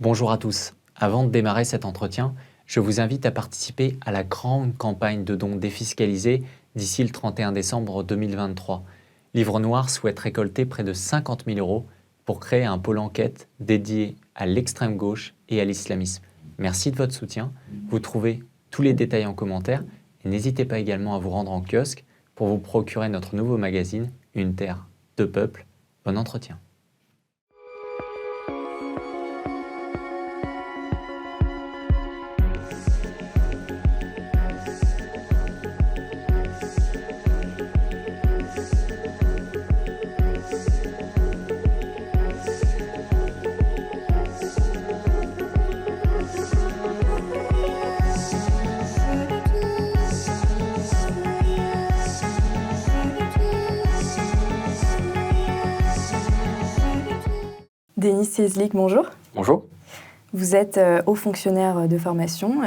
Bonjour à tous. Avant de démarrer cet entretien, je vous invite à participer à la grande campagne de dons défiscalisés d'ici le 31 décembre 2023. Livre Noir souhaite récolter près de 50 000 € pour créer un pôle enquête dédié à l'extrême gauche et à l'islamisme. Merci de votre soutien. Vous trouvez tous les détails en commentaire et n'hésitez pas également à vous rendre en kiosque pour vous procurer notre nouveau magazine Une terre, deux peuples. Bon entretien. Denis Cieslik, bonjour. Bonjour. Vous êtes haut fonctionnaire de formation,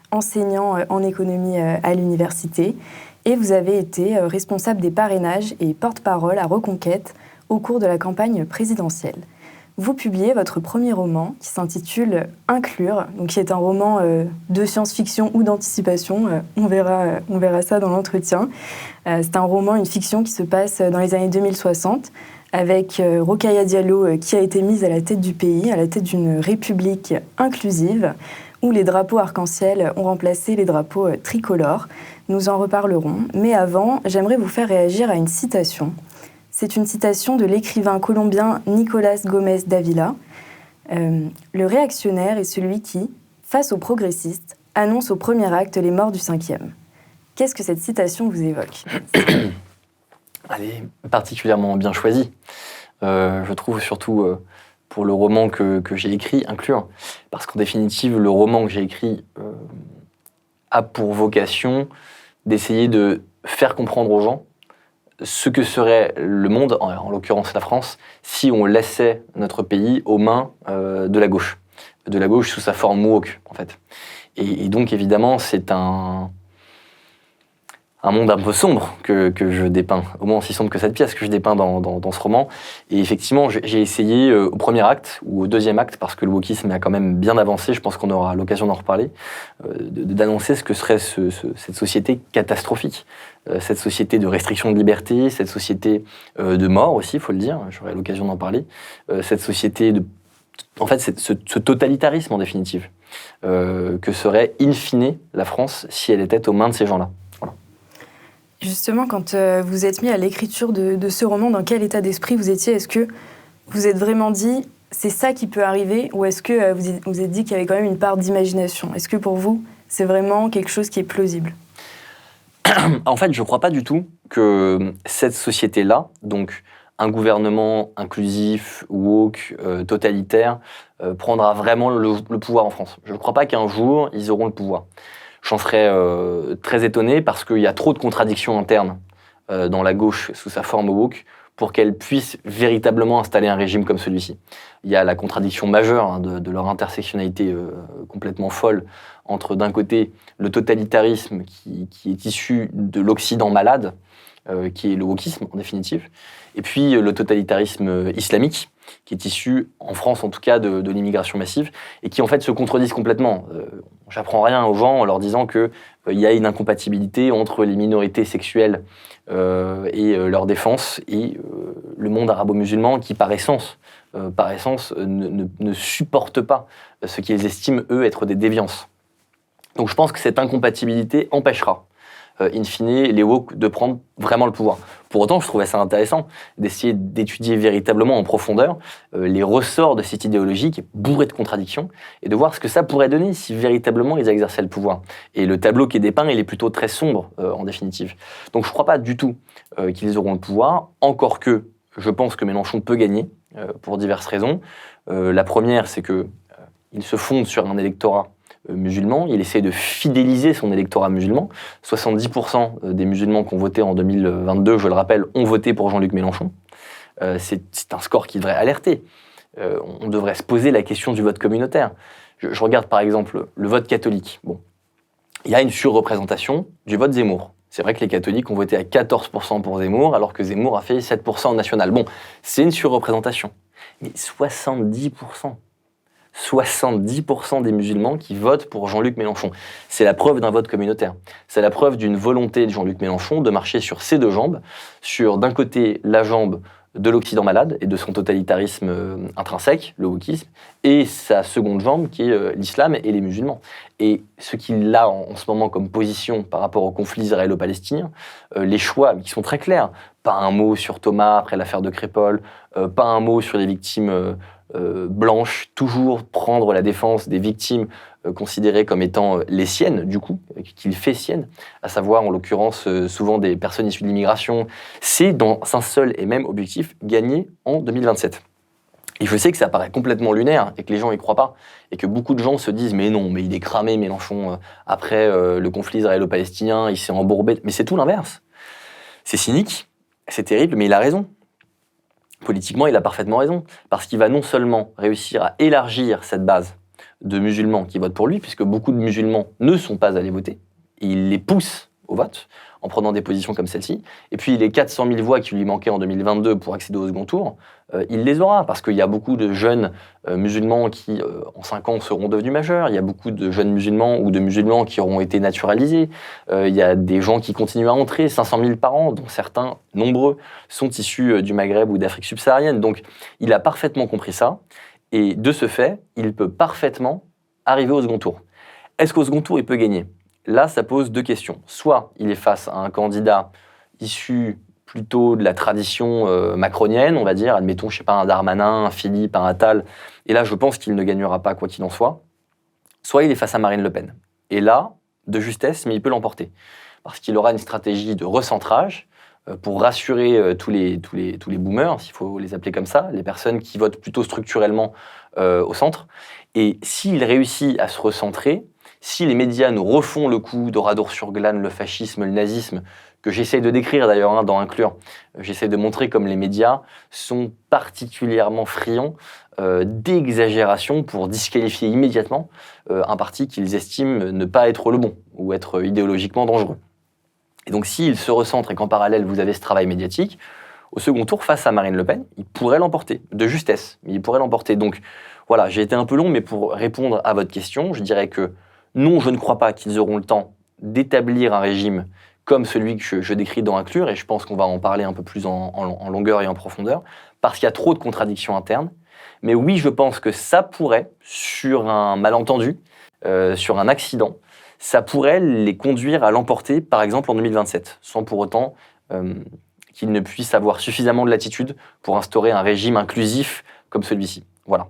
enseignant en économie à l'université et vous avez été responsable des parrainages et porte-parole à Reconquête au cours de la campagne présidentielle. Vous publiez votre premier roman qui s'intitule Inclure, donc qui est un roman de science-fiction ou d'anticipation. On verra ça dans l'entretien. C'est un roman, une fiction qui se passe dans les années 2060 avec Rokhaya Diallo qui a été mise à la tête du pays, à la tête d'une république inclusive où les drapeaux arc-en-ciel ont remplacé les drapeaux tricolores. Nous en reparlerons. Mais avant, j'aimerais vous faire réagir à une citation. C'est une citation de l'écrivain colombien Nicolás Gómez Dávila. Le réactionnaire est celui qui, face aux progressistes, annonce au premier acte les morts du 5e. Qu'est-ce que cette citation vous évoque ? Elle est particulièrement bien choisie. Je trouve surtout pour le roman que j'ai écrit, Inclure, parce qu'en définitive, le roman que j'ai écrit a pour vocation d'essayer de faire comprendre aux gens ce que serait le monde, en l'occurrence la France, si on laissait notre pays aux mains de la gauche sous sa forme woke, en fait. Et donc, évidemment, c'est un monde un peu sombre que je dépeins, au moins aussi sombre que cette pièce que je dépeins dans ce roman. Et effectivement, j'ai essayé au premier acte ou au deuxième acte, parce que le wokisme a quand même bien avancé, je pense qu'on aura l'occasion d'en reparler, d'annoncer ce que serait cette société catastrophique, cette société de restriction de liberté, cette société de mort aussi, il faut le dire, j'aurai l'occasion d'en parler, cette société ce totalitarisme en définitive, que serait in fine la France si elle était aux mains de ces gens-là. Justement, quand vous êtes mis à l'écriture de ce roman, dans quel état d'esprit vous étiez ? Est-ce que vous êtes vraiment dit « c'est ça qui peut arriver » ou est-ce que vous êtes dit qu'il y avait quand même une part d'imagination ? Est-ce que pour vous, c'est vraiment quelque chose qui est plausible ? En fait, je ne crois pas du tout que cette société-là, donc un gouvernement inclusif, woke, totalitaire, prendra vraiment le pouvoir en France. Je ne crois pas qu'un jour, ils auront le pouvoir. J'en serais très étonné parce qu'il y a trop de contradictions internes dans la gauche sous sa forme woke pour qu'elle puisse véritablement installer un régime comme celui-ci. Il y a la contradiction majeure de leur intersectionnalité complètement folle entre d'un côté le totalitarisme qui est issu de l'Occident malade, qui est le wokisme en définitive, et puis le totalitarisme islamique, qui est issu, en France en tout cas, de l'immigration massive, et qui en fait se contredisent complètement. J'apprends rien aux gens en leur disant qu'il y a une incompatibilité entre les minorités sexuelles et leur défense et le monde arabo-musulman qui, par essence, ne supporte pas ce qu'ils estiment, eux, être des déviances. Donc je pense que cette incompatibilité empêchera in fine, les woke de prendre vraiment le pouvoir. Pour autant, je trouvais ça intéressant d'essayer d'étudier véritablement en profondeur les ressorts de cette idéologie qui est bourrée de contradictions et de voir ce que ça pourrait donner si véritablement ils exerçaient le pouvoir. Et le tableau qui est dépeint, il est plutôt très sombre en définitive. Donc je ne crois pas du tout qu'ils auront le pouvoir, encore que je pense que Mélenchon peut gagner pour diverses raisons. La première, c'est qu'il se fonde sur un électorat musulman, il essaie de fidéliser son électorat musulman. 70% des musulmans qui ont voté en 2022, je le rappelle, ont voté pour Jean-Luc Mélenchon. C'est un score qui devrait alerter. On devrait se poser la question du vote communautaire. Je regarde par exemple le vote catholique. Bon, il y a une surreprésentation du vote Zemmour. C'est vrai que les catholiques ont voté à 14% pour Zemmour, alors que Zemmour a fait 7% au national. Bon, c'est une surreprésentation. Mais 70%. 70% des musulmans qui votent pour Jean-Luc Mélenchon. C'est la preuve d'un vote communautaire. C'est la preuve d'une volonté de Jean-Luc Mélenchon de marcher sur ses deux jambes, sur d'un côté la jambe de l'Occident malade et de son totalitarisme intrinsèque, le wokisme, et sa seconde jambe qui est l'islam et les musulmans. Et ce qu'il a en ce moment comme position par rapport au conflit israélo-palestinien, les choix qui sont très clairs, pas un mot sur Thomas après l'affaire de Crépol, pas un mot sur les victimes blanches, toujours prendre la défense des victimes considérées comme étant les siennes, du coup, qu'il fait siennes, à savoir en l'occurrence souvent des personnes issues de l'immigration, c'est dans un seul et même objectif, gagner en 2027. Et je sais que ça paraît complètement lunaire et que les gens y croient pas, et que beaucoup de gens se disent mais non, mais il est cramé Mélenchon après le conflit israélo-palestinien, il s'est embourbé, mais c'est tout l'inverse. C'est cynique, c'est terrible, mais il a raison. Politiquement, il a parfaitement raison, parce qu'il va non seulement réussir à élargir cette base de musulmans qui votent pour lui, puisque beaucoup de musulmans ne sont pas allés voter, et il les pousse au vote, en prenant des positions comme celle-ci, et puis les 400 000 voix qui lui manquaient en 2022 pour accéder au second tour, il les aura, parce qu'il y a beaucoup de jeunes musulmans qui, en 5 ans, seront devenus majeurs, il y a beaucoup de jeunes musulmans ou de musulmans qui auront été naturalisés, il y a des gens qui continuent à entrer, 500 000 par an, dont certains, nombreux, sont issus du Maghreb ou d'Afrique subsaharienne. Donc il a parfaitement compris ça, et de ce fait, il peut parfaitement arriver au second tour. Est-ce qu'au second tour, il peut gagner ? Là, ça pose 2 questions. Soit il est face à un candidat issu plutôt de la tradition macronienne, on va dire, admettons, je sais pas, un Darmanin, un Philippe, un Attal, et là, je pense qu'il ne gagnera pas quoi qu'il en soit. Soit il est face à Marine Le Pen. Et là, de justesse, mais il peut l'emporter. Parce qu'il aura une stratégie de recentrage pour rassurer tous les boomers, s'il faut les appeler comme ça, les personnes qui votent plutôt structurellement au centre. Et s'il réussit à se recentrer, si les médias nous refont le coup d'Oradour-sur-Glane, le fascisme, le nazisme, que j'essaie de décrire d'ailleurs dans Inclure, j'essaie de montrer comme les médias sont particulièrement friands d'exagération pour disqualifier immédiatement un parti qu'ils estiment ne pas être le bon ou être idéologiquement dangereux. Et donc s'il se recentre et qu'en parallèle vous avez ce travail médiatique, au second tour face à Marine Le Pen, il pourrait l'emporter, de justesse, mais il pourrait l'emporter. Donc voilà, j'ai été un peu long, mais pour répondre à votre question, je dirais que non, je ne crois pas qu'ils auront le temps d'établir un régime comme celui que je décris dans Inclure, et je pense qu'on va en parler un peu plus en longueur et en profondeur, parce qu'il y a trop de contradictions internes. Mais oui, je pense que ça pourrait, sur un malentendu, sur un accident, ça pourrait les conduire à l'emporter, par exemple, en 2027, sans pour autant qu'ils ne puissent avoir suffisamment de latitude pour instaurer un régime inclusif comme celui-ci. Voilà.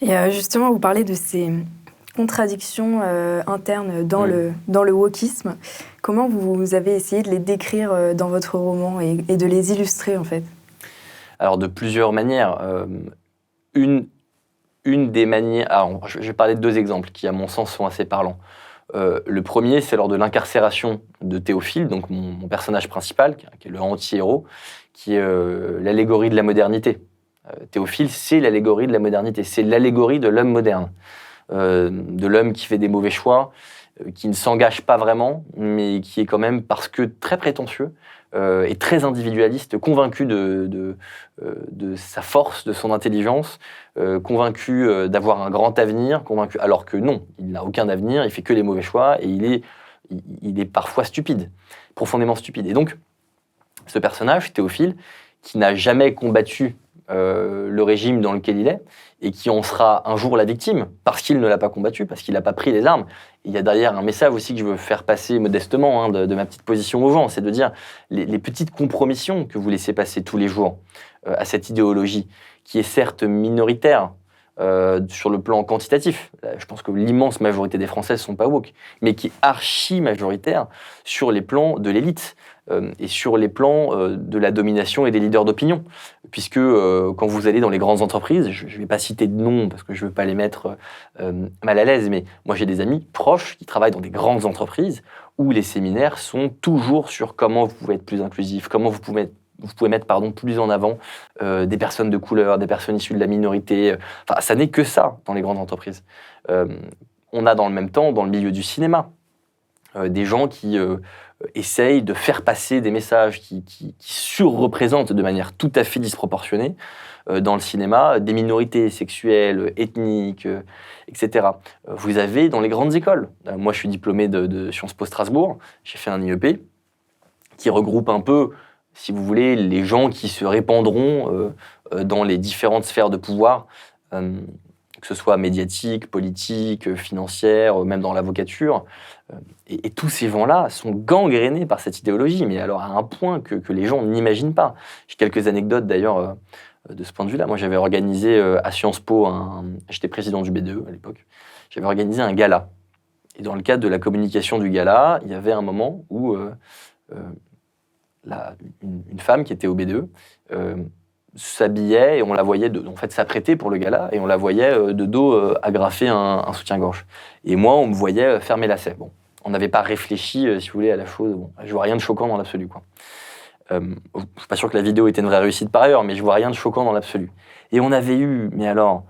Et justement, vous parlez de ces contradictions internes dans le wokisme. Comment vous avez essayé de les décrire dans votre roman et de les illustrer, en fait ? Alors, de plusieurs manières. Une des manières... Alors, je vais parler de 2 exemples qui, à mon sens, sont assez parlants. Le premier, c'est lors de l'incarcération de Théophile, donc mon personnage principal, qui est le anti-héros, qui est l'allégorie de la modernité. Théophile, c'est l'allégorie de la modernité, c'est l'allégorie de l'homme moderne, de l'homme qui fait des mauvais choix, qui ne s'engage pas vraiment, mais qui est quand même, parce que très prétentieux et très individualiste, convaincu de sa force, de son intelligence, convaincu d'avoir un grand avenir, convaincu, alors que non, il n'a aucun avenir, il fait que les mauvais choix et il est parfois stupide, profondément stupide. Et donc, ce personnage, Théophile, qui n'a jamais combattu le régime dans lequel il est, et qui en sera un jour la victime, parce qu'il ne l'a pas combattu, parce qu'il n'a pas pris les armes. Et il y a derrière un message aussi que je veux faire passer modestement de ma petite position aux gens, c'est de dire les petites compromissions que vous laissez passer tous les jours à cette idéologie, qui est certes minoritaire sur le plan quantitatif. Je pense que l'immense majorité des Français ne sont pas woke, mais qui est archi majoritaire sur les plans de l'élite. Et sur les plans de la domination et des leaders d'opinion. Puisque quand vous allez dans les grandes entreprises, je ne vais pas citer de noms parce que je ne veux pas les mettre mal à l'aise, mais moi j'ai des amis proches qui travaillent dans des grandes entreprises où les séminaires sont toujours sur comment vous pouvez être plus inclusif, comment vous pouvez mettre plus en avant des personnes de couleur, des personnes issues de la minorité. Enfin, ça n'est que ça dans les grandes entreprises. On a dans le même temps, dans le milieu du cinéma, des gens qui essaye de faire passer des messages qui surreprésentent de manière tout à fait disproportionnée dans le cinéma des minorités sexuelles, ethniques, etc. Vous avez dans les grandes écoles, moi je suis diplômé de Sciences Po Strasbourg, j'ai fait un IEP qui regroupe un peu, si vous voulez, les gens qui se répandront dans les différentes sphères de pouvoir, que ce soit médiatique, politique, financière, même dans l'avocature. Et tous ces gens-là sont gangrénés par cette idéologie, mais alors à un point que les gens n'imaginent pas. J'ai quelques anecdotes d'ailleurs de ce point de vue-là. Moi, j'avais organisé à Sciences Po, j'étais président du BDE à l'époque, j'avais organisé un gala. Et dans le cadre de la communication du gala, il y avait un moment où une femme qui était au BDE s'habillait et on la voyait s'apprêter pour le gala et on la voyait de dos agrafer un soutien-gorge. Et moi, on me voyait fermer lacet. Bon, on n'avait pas réfléchi, si vous voulez, à la chose. Bon, je vois rien de choquant dans l'absolu, quoi. Je suis pas sûr que la vidéo était une vraie réussite par ailleurs, mais je vois rien de choquant dans l'absolu. Et on avait eu, mais alors,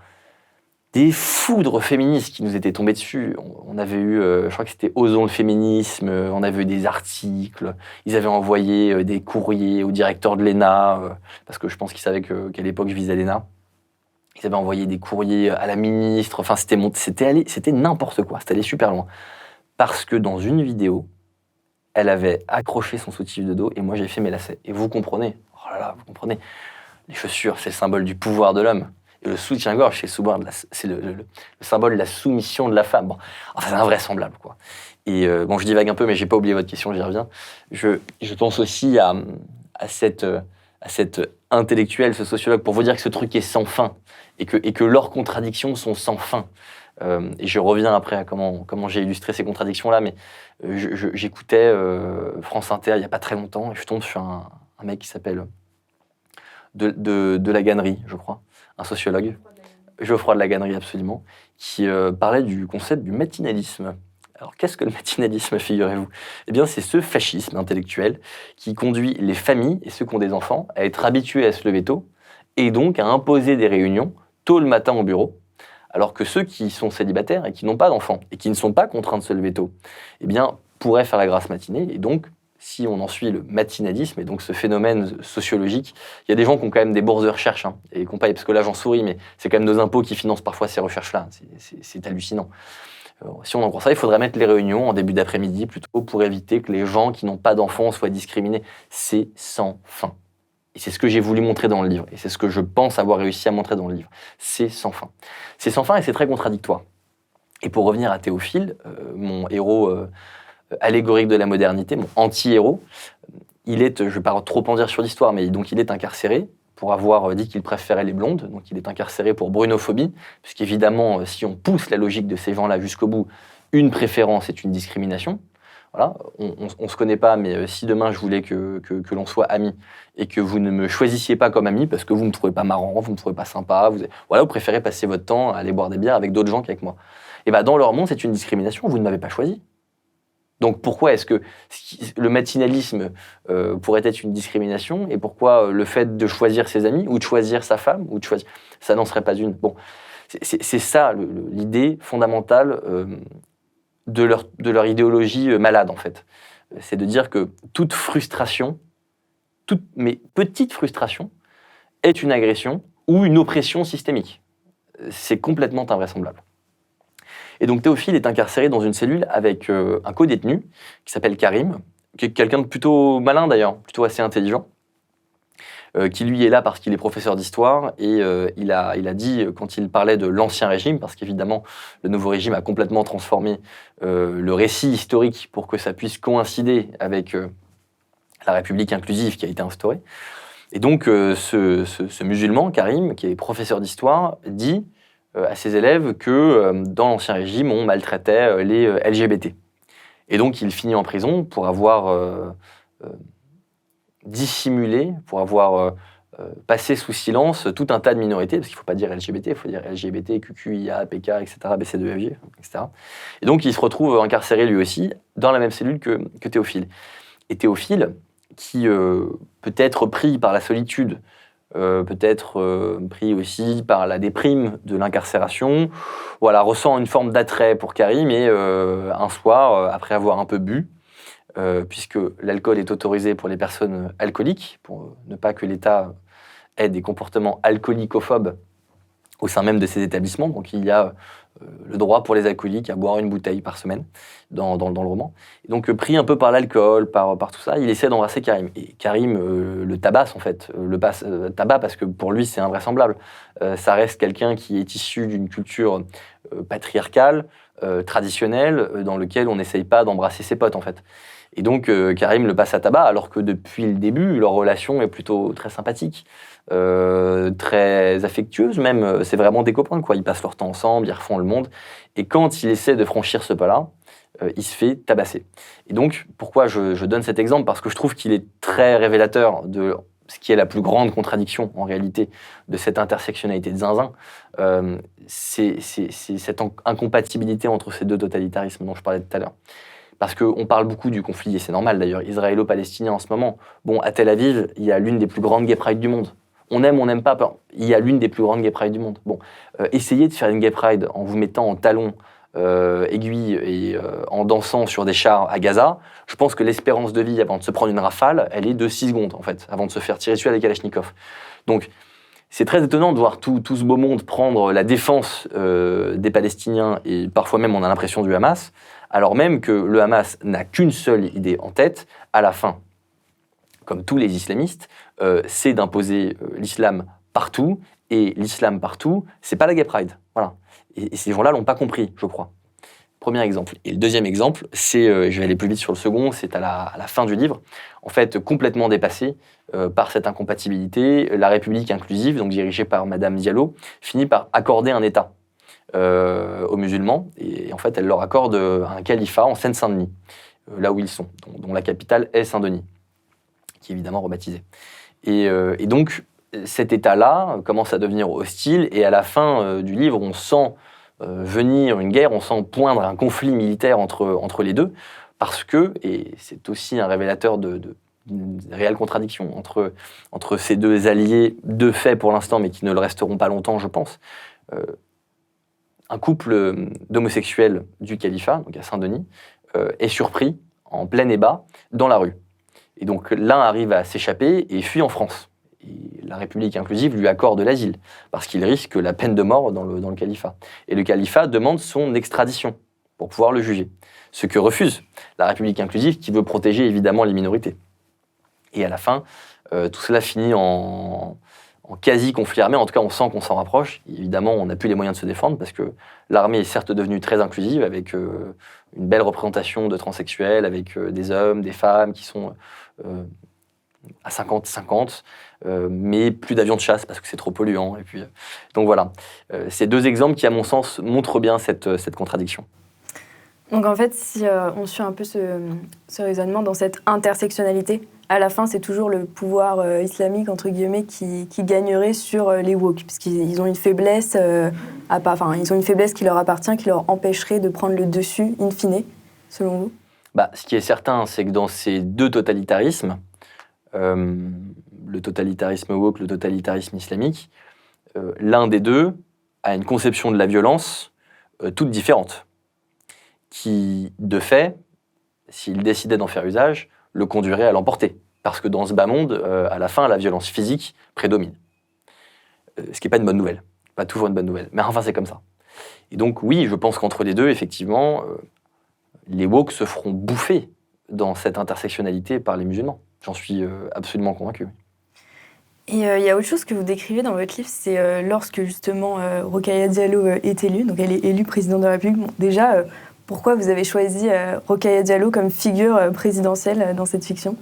des foudres féministes qui nous étaient tombées dessus. On avait eu, je crois que c'était Osons le féminisme, on avait eu des articles, ils avaient envoyé des courriers au directeur de l'ENA, parce que je pense qu'ils savaient qu'à l'époque je visais l'ENA. Ils avaient envoyé des courriers à la ministre, enfin c'était n'importe quoi, c'était allé super loin. Parce que dans une vidéo, elle avait accroché son soutif de dos et moi j'ai fait mes lacets. Et vous comprenez, oh là là, vous comprenez, les chaussures c'est le symbole du pouvoir de l'homme. Et le soutien-gorge, c'est le symbole de la soumission de la femme. Bon, enfin, c'est invraisemblable, quoi. Et bon, je divague un peu, mais j'ai pas oublié votre question, j'y reviens. Je pense aussi à cet intellectuel, ce sociologue, pour vous dire que ce truc est sans fin et que leurs contradictions sont sans fin. Et je reviens après à comment j'ai illustré ces contradictions-là, mais j'écoutais France Inter il y a pas très longtemps et je tombe sur un mec qui s'appelle de la Gannerie, je crois. Un sociologue, Geoffroy de la Gannerie, absolument, qui parlait du concept du matinalisme. Alors, qu'est-ce que le matinalisme, figurez-vous ? Eh bien, c'est ce fascisme intellectuel qui conduit les familles et ceux qui ont des enfants à être habitués à se lever tôt et donc à imposer des réunions tôt le matin au bureau, alors que ceux qui sont célibataires et qui n'ont pas d'enfants et qui ne sont pas contraints de se lever tôt, eh bien, pourraient faire la grasse matinée et donc si on en suit le matinalisme, et donc ce phénomène sociologique, il y a des gens qui ont quand même des bourses de recherche, et qui ont pas, parce que là j'en souris, mais c'est quand même nos impôts qui financent parfois ces recherches-là, c'est hallucinant. Si on en croit ça, il faudrait mettre les réunions en début d'après-midi plutôt pour éviter que les gens qui n'ont pas d'enfants soient discriminés. C'est sans fin. Et c'est ce que j'ai voulu montrer dans le livre, et c'est ce que je pense avoir réussi à montrer dans le livre. C'est sans fin. C'est sans fin et c'est très contradictoire. Et pour revenir à Théophile, mon héros allégorique de la modernité, mon anti-héros. Il est, je ne vais pas trop en dire sur l'histoire, mais donc il est incarcéré pour avoir dit qu'il préférait les blondes. Donc il est incarcéré pour brunophobie, puisqu'évidemment, si on pousse la logique de ces gens-là jusqu'au bout, une préférence est une discrimination. Voilà, on ne se connaît pas, mais si demain je voulais que l'on soit amis et que vous ne me choisissiez pas comme ami parce que vous ne me trouvez pas marrant, vous ne me trouvez pas sympa, vous préférez passer votre temps à aller boire des bières avec d'autres gens qu'avec moi. Et bien dans leur monde, c'est une discrimination, vous ne m'avez pas choisi. Donc pourquoi est-ce que le matinalisme pourrait être une discrimination et pourquoi le fait de choisir ses amis ou de choisir sa femme ou de choisir ça n'en serait pas une. Bon, c'est ça l'idée fondamentale de leur idéologie malade en fait. C'est de dire que toute frustration, mais petite frustration, est une agression ou une oppression systémique. C'est complètement invraisemblable. Et donc Théophile est incarcéré dans une cellule avec un co-détenu qui s'appelle Karim, qui est quelqu'un de plutôt malin d'ailleurs, plutôt assez intelligent, qui lui est là parce qu'il est professeur d'histoire et il a dit, quand il parlait de l'Ancien Régime, parce qu'évidemment le Nouveau Régime a complètement transformé le récit historique pour que ça puisse coïncider avec la République inclusive qui a été instaurée. Et donc ce musulman, Karim, qui est professeur d'histoire, dit à ses élèves que dans l'Ancien Régime, on maltraitait les LGBT. Et donc, il finit en prison pour avoir dissimulé, pour avoir passé sous silence tout un tas de minorités, parce qu'il ne faut pas dire LGBT, il faut dire LGBT, QQIA, PK, etc., BC2FG, etc. Et donc, il se retrouve incarcéré lui aussi, dans la même cellule que Théophile. Et Théophile, qui peut être pris par la solitude, peut-être pris aussi par la déprime de l'incarcération, voilà, ressent une forme d'attrait pour Karim et un soir, après avoir un peu bu, puisque l'alcool est autorisé pour les personnes alcooliques, pour ne pas que l'État ait des comportements alcoolicophobes au sein même de ces établissements. Donc il y a le droit pour les alcooliques à boire une bouteille par semaine dans le roman. Et donc pris un peu par l'alcool, par tout ça, il essaie d'embrasser Karim. Et Karim le tabasse en fait, tabac parce que pour lui c'est invraisemblable. Ça reste quelqu'un qui est issu d'une culture patriarcale, traditionnelle, dans lequel on n'essaye pas d'embrasser ses potes en fait. Et donc Karim le passe à tabac alors que depuis le début leur relation est plutôt très sympathique. Très affectueuse même, c'est vraiment des copains quoi, ils passent leur temps ensemble, ils refont le monde, et quand il essaie de franchir ce pas-là, il se fait tabasser. Et donc, pourquoi je donne cet exemple? Parce que je trouve qu'il est très révélateur de ce qui est la plus grande contradiction en réalité de cette intersectionnalité de zinzin, c'est cette incompatibilité entre ces deux totalitarismes dont je parlais tout à l'heure. Parce qu'on parle beaucoup du conflit, et c'est normal d'ailleurs, israélo-palestinien en ce moment. Bon, à Tel Aviv, il y a l'une des plus grandes gay pride du monde. On aime, on n'aime pas, il y a l'une des plus grandes gay pride du monde. Bon, essayez de faire une gay pride en vous mettant en talons aiguilles et en dansant sur des chars à Gaza. Je pense que l'espérance de vie avant de se prendre une rafale, elle est de 6 secondes, en fait, avant de se faire tirer dessus avec Kalachnikov. Donc, c'est très étonnant de voir tout ce beau monde prendre la défense des Palestiniens, et parfois même on a l'impression du Hamas, alors même que le Hamas n'a qu'une seule idée en tête, à la fin, comme tous les islamistes, c'est d'imposer l'islam partout, et l'islam partout, c'est pas la gay pride. Voilà. Et ces gens-là l'ont pas compris, je crois. Premier exemple. Et le deuxième exemple, c'est, je vais aller plus vite sur le second, c'est à la fin du livre, en fait, complètement dépassé par cette incompatibilité, la République inclusive, donc dirigée par Madame Diallo, finit par accorder un État aux musulmans, et en fait, elle leur accorde un califat en Seine-Saint-Denis, là où ils sont, dont la capitale est Saint-Denis, qui est évidemment rebaptisée. Et donc, cet État-là commence à devenir hostile, et à la fin du livre, on sent venir une guerre, on sent poindre un conflit militaire entre les deux, parce que, et c'est aussi un révélateur d'une réelle contradiction entre ces deux alliés de fait pour l'instant, mais qui ne le resteront pas longtemps, je pense, un couple d'homosexuels du califat, donc à Saint-Denis, est surpris en plein ébat dans la rue. Et donc l'un arrive à s'échapper et fuit en France. Et la République inclusive lui accorde l'asile, parce qu'il risque la peine de mort dans le califat. Et le califat demande son extradition pour pouvoir le juger. Ce que refuse la République inclusive, qui veut protéger évidemment les minorités. Et à la fin, tout cela finit en quasi-conflit armé. En tout cas, on sent qu'on s'en rapproche. Et évidemment, on n'a plus les moyens de se défendre, parce que l'armée est certes devenue très inclusive, avec une belle représentation de transsexuels, avec des hommes, des femmes qui sont à 50-50, mais plus d'avions de chasse parce que c'est trop polluant. Et puis, donc voilà, ces deux exemples qui, à mon sens, montrent bien cette contradiction. Donc en fait, si on suit un peu ce raisonnement dans cette intersectionnalité, à la fin, c'est toujours le pouvoir islamique, entre guillemets, qui gagnerait sur les woke, puisqu'ils ont une faiblesse, ils ont une faiblesse qui leur appartient, qui leur empêcherait de prendre le dessus, in fine, selon vous? Ce qui est certain, c'est que dans ces deux totalitarismes, le totalitarisme woke, le totalitarisme islamique, l'un des deux a une conception de la violence toute différente, qui, de fait, s'il décidait d'en faire usage, le conduirait à l'emporter. Parce que dans ce bas monde, à la fin, la violence physique prédomine. Ce qui n'est pas une bonne nouvelle. Pas toujours une bonne nouvelle. Mais enfin, c'est comme ça. Et donc, oui, je pense qu'entre les deux, effectivement, les woke se feront bouffer dans cette intersectionnalité par les musulmans. J'en suis absolument convaincu. Et il y a autre chose que vous décrivez dans votre livre, c'est lorsque justement Rokhaya Diallo est élue, donc elle est élue présidente de la République. Bon, déjà, pourquoi vous avez choisi Rokhaya Diallo comme figure présidentielle dans cette fiction?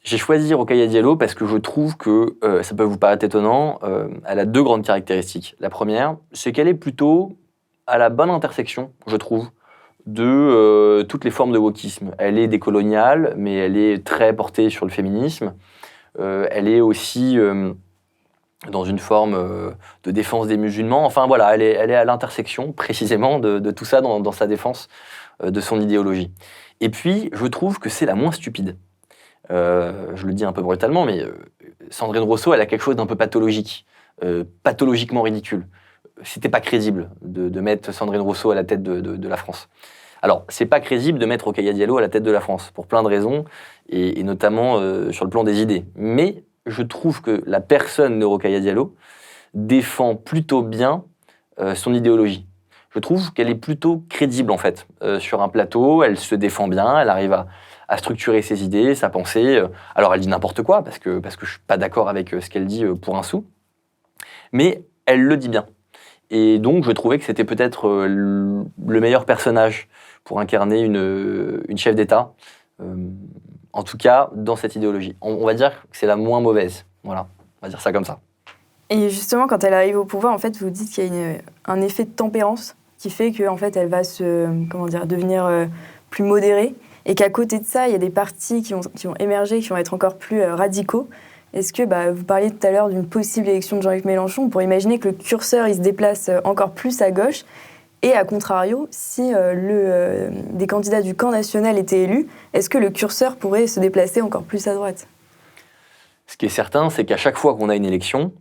J'ai choisi Rokhaya Diallo parce que je trouve que, ça peut vous paraître étonnant, elle a deux grandes caractéristiques. La première, c'est qu'elle est plutôt à la bonne intersection, je trouve, de toutes les formes de wokisme. Elle est décoloniale, mais elle est très portée sur le féminisme. Elle est aussi dans une forme de défense des musulmans. Enfin voilà, elle est à l'intersection précisément de tout ça dans sa défense de son idéologie. Et puis, je trouve que c'est la moins stupide. Je le dis un peu brutalement, mais Sandrine Rousseau, elle a quelque chose d'un peu pathologique, pathologiquement ridicule. C'était pas crédible de mettre Sandrine Rousseau à la tête de la France. Alors, c'est pas crédible de mettre Rokhaya Diallo à la tête de la France, pour plein de raisons, et notamment sur le plan des idées. Mais je trouve que la personne de Rokhaya Diallo défend plutôt bien son idéologie. Je trouve qu'elle est plutôt crédible, en fait. Sur un plateau, elle se défend bien, elle arrive à structurer ses idées, sa pensée. Alors, elle dit n'importe quoi, parce que je suis pas d'accord avec ce qu'elle dit pour un sou. Mais elle le dit bien. Et donc, je trouvais que c'était peut-être le meilleur personnage pour incarner une chef d'État, en tout cas dans cette idéologie. On va dire que c'est la moins mauvaise. Voilà, on va dire ça comme ça. Et justement, quand elle arrive au pouvoir, en fait, vous dites qu'il y a un effet de tempérance qui fait qu'en fait, elle va devenir plus modérée, et qu'à côté de ça, il y a des partis qui vont émerger, qui vont être encore plus radicaux. Est-ce que, vous parliez tout à l'heure d'une possible élection de Jean-Luc Mélenchon, on pourrait imaginer que le curseur, il se déplace encore plus à gauche, et à contrario, si des candidats du camp national étaient élus, est-ce que le curseur pourrait se déplacer encore plus à droite? Ce qui est certain, c'est qu'à chaque fois qu'on a une élection,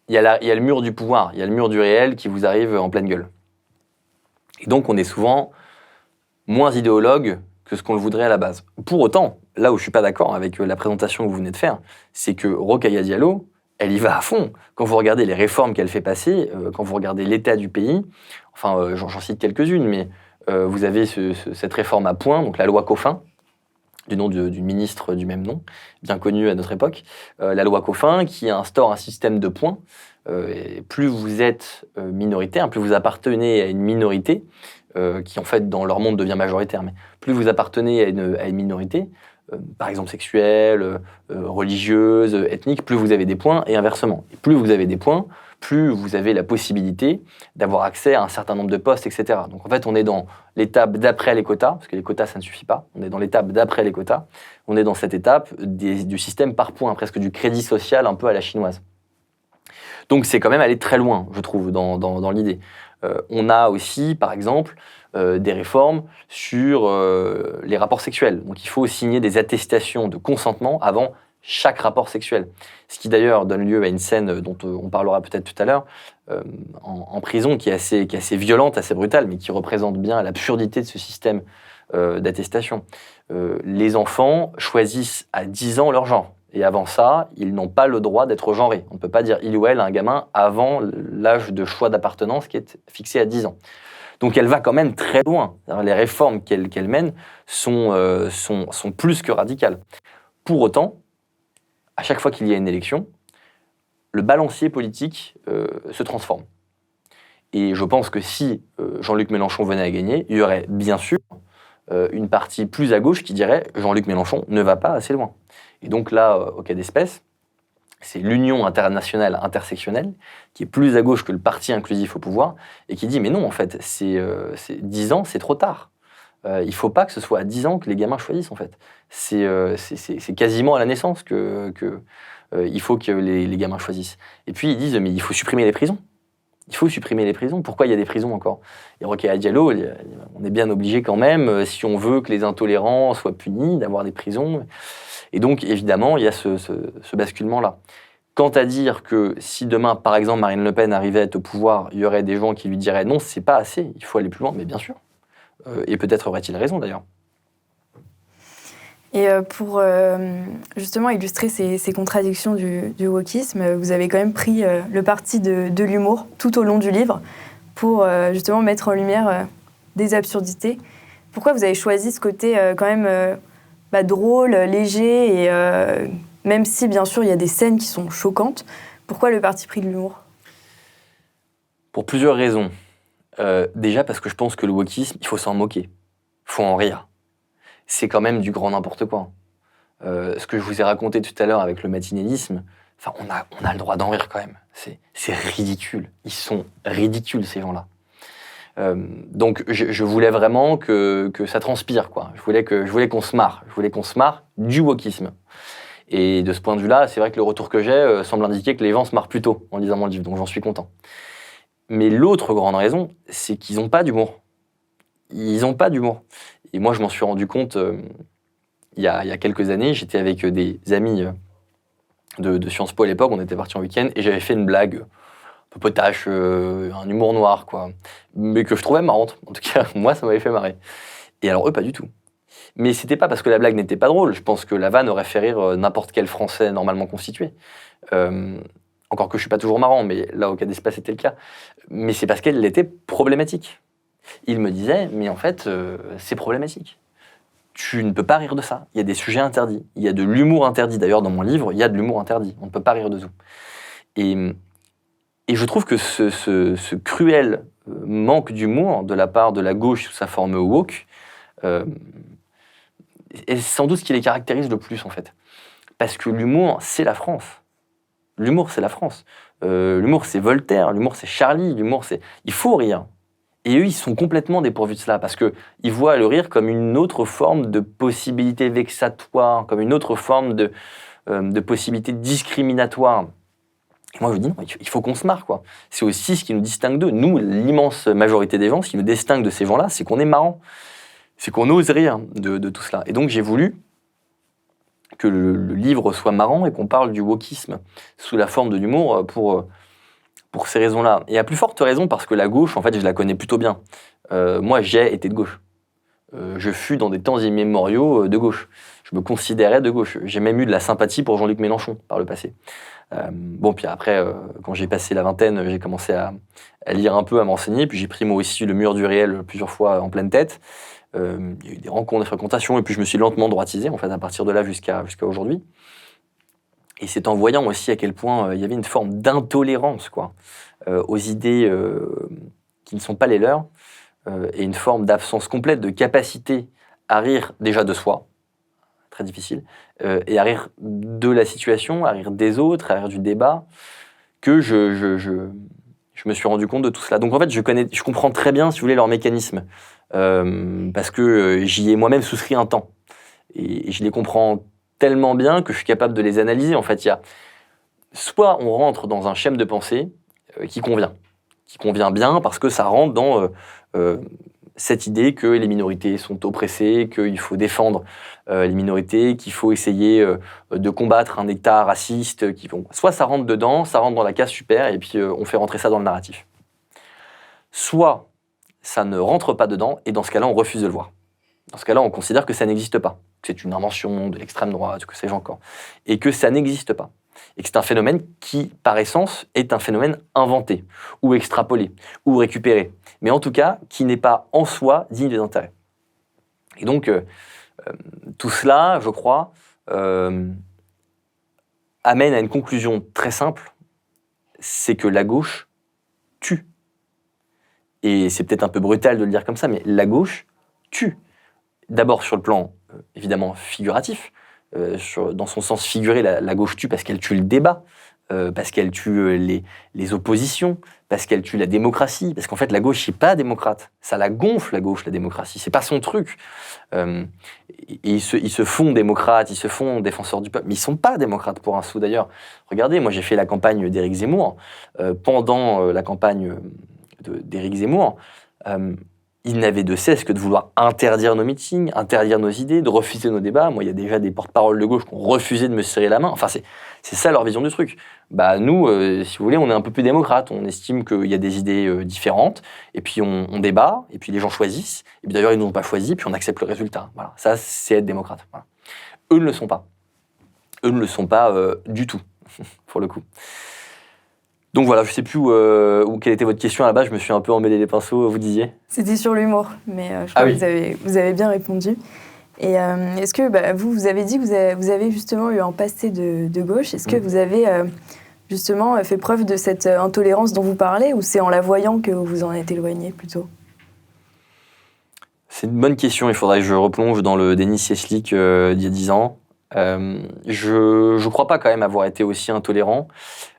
il y a le mur du pouvoir, il y a le mur du réel qui vous arrive en pleine gueule. Et donc, on est souvent moins idéologue que ce qu'on le voudrait à la base. Pour autant, là où je ne suis pas d'accord avec la présentation que vous venez de faire, c'est que Rokhaya Diallo, elle y va à fond. Quand vous regardez les réformes qu'elle fait passer, quand vous regardez l'état du pays, enfin, j'en cite quelques-unes, mais vous avez cette réforme à points, donc la loi Cofin, du nom du ministre du même nom, bien connu à notre époque, la loi Cofin qui instaure un système de points. Et plus vous êtes minoritaire, plus vous appartenez à une minorité, qui en fait dans leur monde devient majoritaire, mais plus vous appartenez à une minorité, par exemple sexuelle, religieuse, ethnique, plus vous avez des points, et inversement. Et plus vous avez des points, plus vous avez la possibilité d'avoir accès à un certain nombre de postes, etc. Donc en fait, on est dans l'étape d'après les quotas, parce que les quotas, ça ne suffit pas. On est dans l'étape d'après les quotas. On est dans cette étape du système par points, presque du crédit social, un peu à la chinoise. Donc c'est quand même aller très loin, je trouve, dans l'idée. On a aussi, par exemple, des réformes sur les rapports sexuels. Donc il faut signer des attestations de consentement avant chaque rapport sexuel. Ce qui d'ailleurs donne lieu à une scène dont on parlera peut-être tout à l'heure, en prison, qui est assez violente, assez brutale, mais qui représente bien l'absurdité de ce système d'attestation. Les enfants choisissent à 10 ans leur genre. Et avant ça, ils n'ont pas le droit d'être genrés. On ne peut pas dire il ou elle à un gamin avant l'âge de choix d'appartenance qui est fixé à 10 ans. Donc elle va quand même très loin. Les réformes qu'elle mène sont plus que radicales. Pour autant, à chaque fois qu'il y a une élection, le balancier politique se transforme. Et je pense que si Jean-Luc Mélenchon venait à gagner, il y aurait bien sûr une partie plus à gauche qui dirait Jean-Luc Mélenchon ne va pas assez loin. Et donc là, au cas d'espèce, c'est l'Union internationale intersectionnelle qui est plus à gauche que le parti inclusif au pouvoir et qui dit mais non, en fait, c'est 10 ans, c'est trop tard. Il ne faut pas que ce soit à 10 ans que les gamins choisissent, en fait. C'est quasiment à la naissance il faut que les gamins choisissent. Et puis ils disent mais il faut supprimer les prisons. Il faut supprimer les prisons. Pourquoi il y a des prisons encore? Et Rokhaya Diallo, on est bien obligé quand même, si on veut que les intolérants soient punis, d'avoir des prisons. Et donc, évidemment, il y a ce basculement-là. Quant à dire que si demain, par exemple, Marine Le Pen arrivait à être au pouvoir, il y aurait des gens qui lui diraient non, c'est pas assez, il faut aller plus loin, mais bien sûr. Et peut-être aurait-il raison d'ailleurs. Et pour justement illustrer ces contradictions du wokisme, vous avez quand même pris le parti de l'humour tout au long du livre pour justement mettre en lumière des absurdités. Pourquoi vous avez choisi ce côté quand même drôle, léger, et même si bien sûr il y a des scènes qui sont choquantes, pourquoi le parti pris de l'humour? Pour plusieurs raisons. Déjà parce que je pense que le wokisme, il faut s'en moquer, il faut en rire. C'est quand même du grand n'importe quoi. Ce que je vous ai raconté tout à l'heure avec le matinélisme, on a le droit d'en rire quand même. C'est ridicule. Ils sont ridicules, ces gens-là. Donc je voulais vraiment que ça transpire, quoi. Je voulais qu'on se marre. Je voulais qu'on se marre du wokisme. Et de ce point de vue-là, c'est vrai que le retour que j'ai semble indiquer que les gens se marrent plutôt en lisant mon livre, donc j'en suis content. Mais l'autre grande raison, c'est qu'ils n'ont pas d'humour. Ils n'ont pas d'humour. Et moi, je m'en suis rendu compte il y a quelques années. J'étais avec des amis de Sciences Po à l'époque. On était partis en week-end et j'avais fait une blague peu potache, un humour noir, quoi. Mais que je trouvais marrante. En tout cas, moi, ça m'avait fait marrer. Et alors, eux, pas du tout. Mais c'était pas parce que la blague n'était pas drôle. Je pense que la vanne aurait fait rire n'importe quel Français normalement constitué. Encore que je suis pas toujours marrant, mais là, au cas d'espace, c'était le cas. Mais c'est parce qu'elle était problématique. Il me disait, mais en fait, c'est problématique. Tu ne peux pas rire de ça. Il y a des sujets interdits. Il y a de l'humour interdit. D'ailleurs, dans mon livre, il y a de l'humour interdit. On ne peut pas rire de tout. Et je trouve que ce cruel manque d'humour de la part de la gauche sous sa forme woke est sans doute ce qui les caractérise le plus, en fait. Parce que l'humour, c'est la France. L'humour, c'est la France. L'humour, c'est Voltaire. L'humour, c'est Charlie. L'humour, c'est... Il faut rire. Et eux, ils sont complètement dépourvus de cela, parce qu'ils voient le rire comme une autre forme de possibilité vexatoire, comme une autre forme de possibilité discriminatoire. Et moi, je dis non, il faut qu'on se marre, quoi. C'est aussi ce qui nous distingue d'eux. Nous, l'immense majorité des gens, ce qui nous distingue de ces gens-là, c'est qu'on est marrant. C'est qu'on ose rire de tout cela. Et donc, j'ai voulu que le livre soit marrant et qu'on parle du wokisme sous la forme de l'humour pour ces raisons-là. Et à plus forte raison parce que la gauche, en fait, je la connais plutôt bien. Moi, j'ai été de gauche. Je fus dans des temps immémoriaux de gauche. Je me considérais de gauche. J'ai même eu de la sympathie pour Jean-Luc Mélenchon par le passé. Bon, puis après, quand j'ai passé la vingtaine, j'ai commencé à lire un peu, à m'enseigner. Puis j'ai pris moi aussi le mur du réel plusieurs fois en pleine tête. Il y a eu des rencontres, des fréquentations. Et puis je me suis lentement droitisé, en fait, à partir de là jusqu'à aujourd'hui. Et c'est en voyant aussi à quel point il y avait une forme d'intolérance, quoi, aux idées qui ne sont pas les leurs, et une forme d'absence complète de capacité à rire déjà de soi, très difficile, et à rire de la situation, à rire des autres, à rire du débat, que je me suis rendu compte de tout cela. Donc en fait, je comprends très bien, si vous voulez, leur mécanisme, parce que j'y ai moi-même souscrit un temps. Et je les comprends tellement bien que je suis capable de les analyser. En fait, il y a soit on rentre dans un schème de pensée qui convient bien parce que ça rentre dans cette idée que les minorités sont oppressées, qu'il faut défendre les minorités, qu'il faut essayer de combattre un État raciste. Soit ça rentre dedans, ça rentre dans la case super, et puis on fait rentrer ça dans le narratif. Soit ça ne rentre pas dedans, et dans ce cas-là, on refuse de le voir. Dans ce cas-là, on considère que ça n'existe pas, que c'est une invention de l'extrême droite, que sais-je encore, et que ça n'existe pas. Et que c'est un phénomène qui, par essence, est un phénomène inventé, ou extrapolé, ou récupéré, mais en tout cas, qui n'est pas en soi digne des intérêts. Et donc, tout cela, je crois, amène à une conclusion très simple, c'est que la gauche tue. Et c'est peut-être un peu brutal de le dire comme ça, mais la gauche tue. D'abord sur le plan, évidemment, figuratif. Dans son sens figuré, la gauche tue parce qu'elle tue le débat, parce qu'elle tue les oppositions, parce qu'elle tue la démocratie, parce qu'en fait, la gauche n'est pas démocrate. Ça la gonfle, la gauche, la démocratie. C'est pas son truc. Ils se font démocrates, ils se font défenseurs du peuple, mais ils sont pas démocrates pour un sou, d'ailleurs. Regardez, moi, j'ai fait la campagne d'Éric Zemmour. Pendant la campagne d'Éric Zemmour, il n'avait de cesse que de vouloir interdire nos meetings, interdire nos idées, de refuser nos débats. Moi, il y a déjà des porte-paroles de gauche qui ont refusé de me serrer la main. Enfin, c'est ça leur vision du truc. Bah, nous, si vous voulez, on est un peu plus démocrates. On estime qu'il y a des idées différentes, et puis on débat, et puis les gens choisissent. Et puis d'ailleurs, ils ne nous ont pas choisi, puis on accepte le résultat. Voilà. Ça, c'est être démocrate. Voilà. Eux ne le sont pas. Eux ne le sont pas du tout, pour le coup. Donc voilà, je ne sais plus quelle était votre question à la base, je me suis un peu emmêlé les pinceaux, vous disiez. C'était sur l'humour, mais je crois que vous avez bien répondu. Et est-ce que vous avez dit que vous avez justement eu un passé de gauche, est-ce que vous avez justement fait preuve de cette intolérance dont vous parlez, ou c'est en la voyant que vous vous en êtes éloigné plutôt ? C'est une bonne question, il faudrait que je replonge dans le Denis Cieślik d'il y a 10 ans. Je crois pas quand même avoir été aussi intolérant.